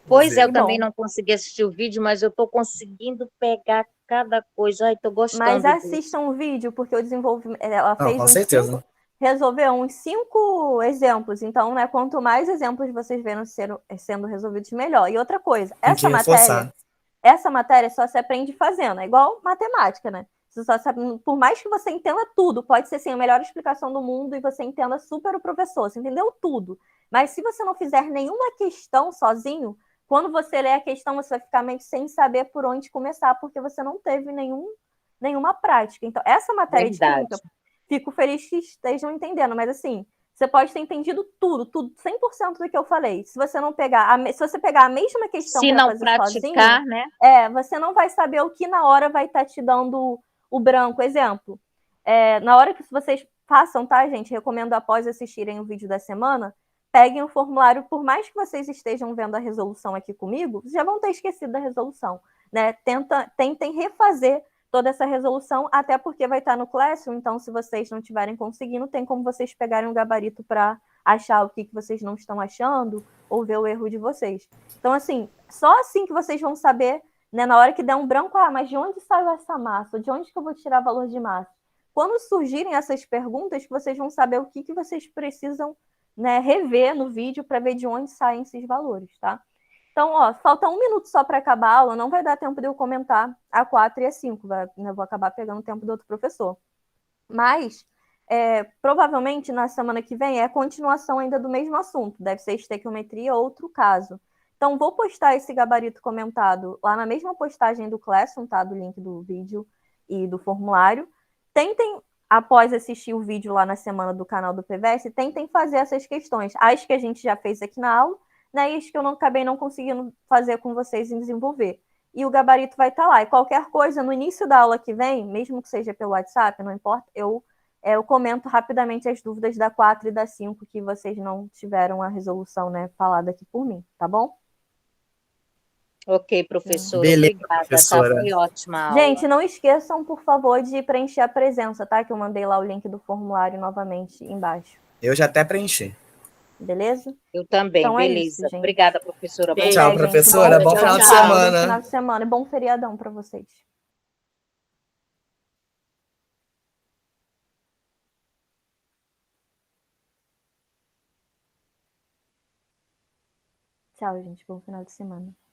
Speaker 4: Pois é, eu também não consegui assistir o vídeo, mas eu tô conseguindo pegar cada coisa. Ai, tô gostando.
Speaker 1: Mas assistam o vídeo, porque eu desenvolvi. Ela fez
Speaker 5: com certeza.
Speaker 1: Resolveu uns 5 exemplos. Então, né, quanto mais exemplos vocês verem sendo resolvidos, melhor. E outra coisa, essa matéria só se aprende fazendo. É igual matemática, né? Você só sabe, por mais que você entenda tudo, pode ser assim, a melhor explicação do mundo e você entenda super o professor, você entendeu tudo. Mas se você não fizer nenhuma questão sozinho, quando você lê a questão, você vai ficar meio sem saber por onde começar, porque você não teve nenhuma prática. Então, essa matéria de química, fico feliz que estejam entendendo, mas assim, Você pode ter entendido tudo, 100% do que eu falei. Se você não pegar, se você pegar a mesma questão
Speaker 3: Se
Speaker 1: para
Speaker 3: não
Speaker 1: fazer
Speaker 3: praticar,
Speaker 1: sozinho,
Speaker 3: né?
Speaker 1: você não vai saber o que na hora vai estar te dando o branco. Exemplo, na hora que vocês façam, tá, gente? Recomendo após assistirem o vídeo da semana, peguem o formulário, por mais que vocês estejam vendo a resolução aqui comigo, já vão ter esquecido da resolução, né? Tentem refazer toda essa resolução, até porque vai estar no Classroom, então se vocês não estiverem conseguindo, tem como vocês pegarem um gabarito para achar o que vocês não estão achando ou ver o erro de vocês. Então, assim, só assim que vocês vão saber, né, na hora que der um branco, mas de onde saiu essa massa? De onde que eu vou tirar valor de massa? Quando surgirem essas perguntas, vocês vão saber o que vocês precisam, né, rever no vídeo para ver de onde saem esses valores, tá? Então, falta 1 minuto só para acabar a aula, não vai dar tempo de eu comentar a 4 e a 5, eu vou acabar pegando o tempo do outro professor. Mas, provavelmente, na semana que vem, é a continuação ainda do mesmo assunto, deve ser estequiometria ou outro caso. Então, vou postar esse gabarito comentado lá na mesma postagem do Classroom, tá? Do link do vídeo e do formulário. Tentem, após assistir o vídeo lá na semana do canal do PVS, tentem fazer essas questões. As que a gente já fez aqui na aula, né? E as que eu acabei não conseguindo fazer com vocês em desenvolver. E o gabarito vai estar lá. E qualquer coisa, no início da aula que vem, mesmo que seja pelo WhatsApp, não importa, eu comento rapidamente as dúvidas da 4 e da 5 que vocês não tiveram a resolução, né, falada aqui por mim, tá bom?
Speaker 3: Ok, professora,
Speaker 5: Beleza,
Speaker 3: obrigada.
Speaker 5: professora.
Speaker 3: Tá, foi ótima a
Speaker 1: Gente,
Speaker 3: aula.
Speaker 1: não esqueçam, por favor, de preencher a presença, tá? Que eu mandei lá o link do formulário novamente embaixo.
Speaker 5: Eu já até preenchi.
Speaker 1: Beleza?
Speaker 3: Eu também,
Speaker 1: Então é isso,
Speaker 3: beleza.
Speaker 1: gente.
Speaker 3: Obrigada, professora. Bom
Speaker 5: Tchau,
Speaker 3: dia.
Speaker 1: Gente.
Speaker 5: professora. Bom
Speaker 3: Tchau,
Speaker 5: final de
Speaker 3: tchau.
Speaker 1: Bom
Speaker 5: semana.
Speaker 1: final de semana e bom feriadão para vocês. Tchau, gente. Bom final de semana.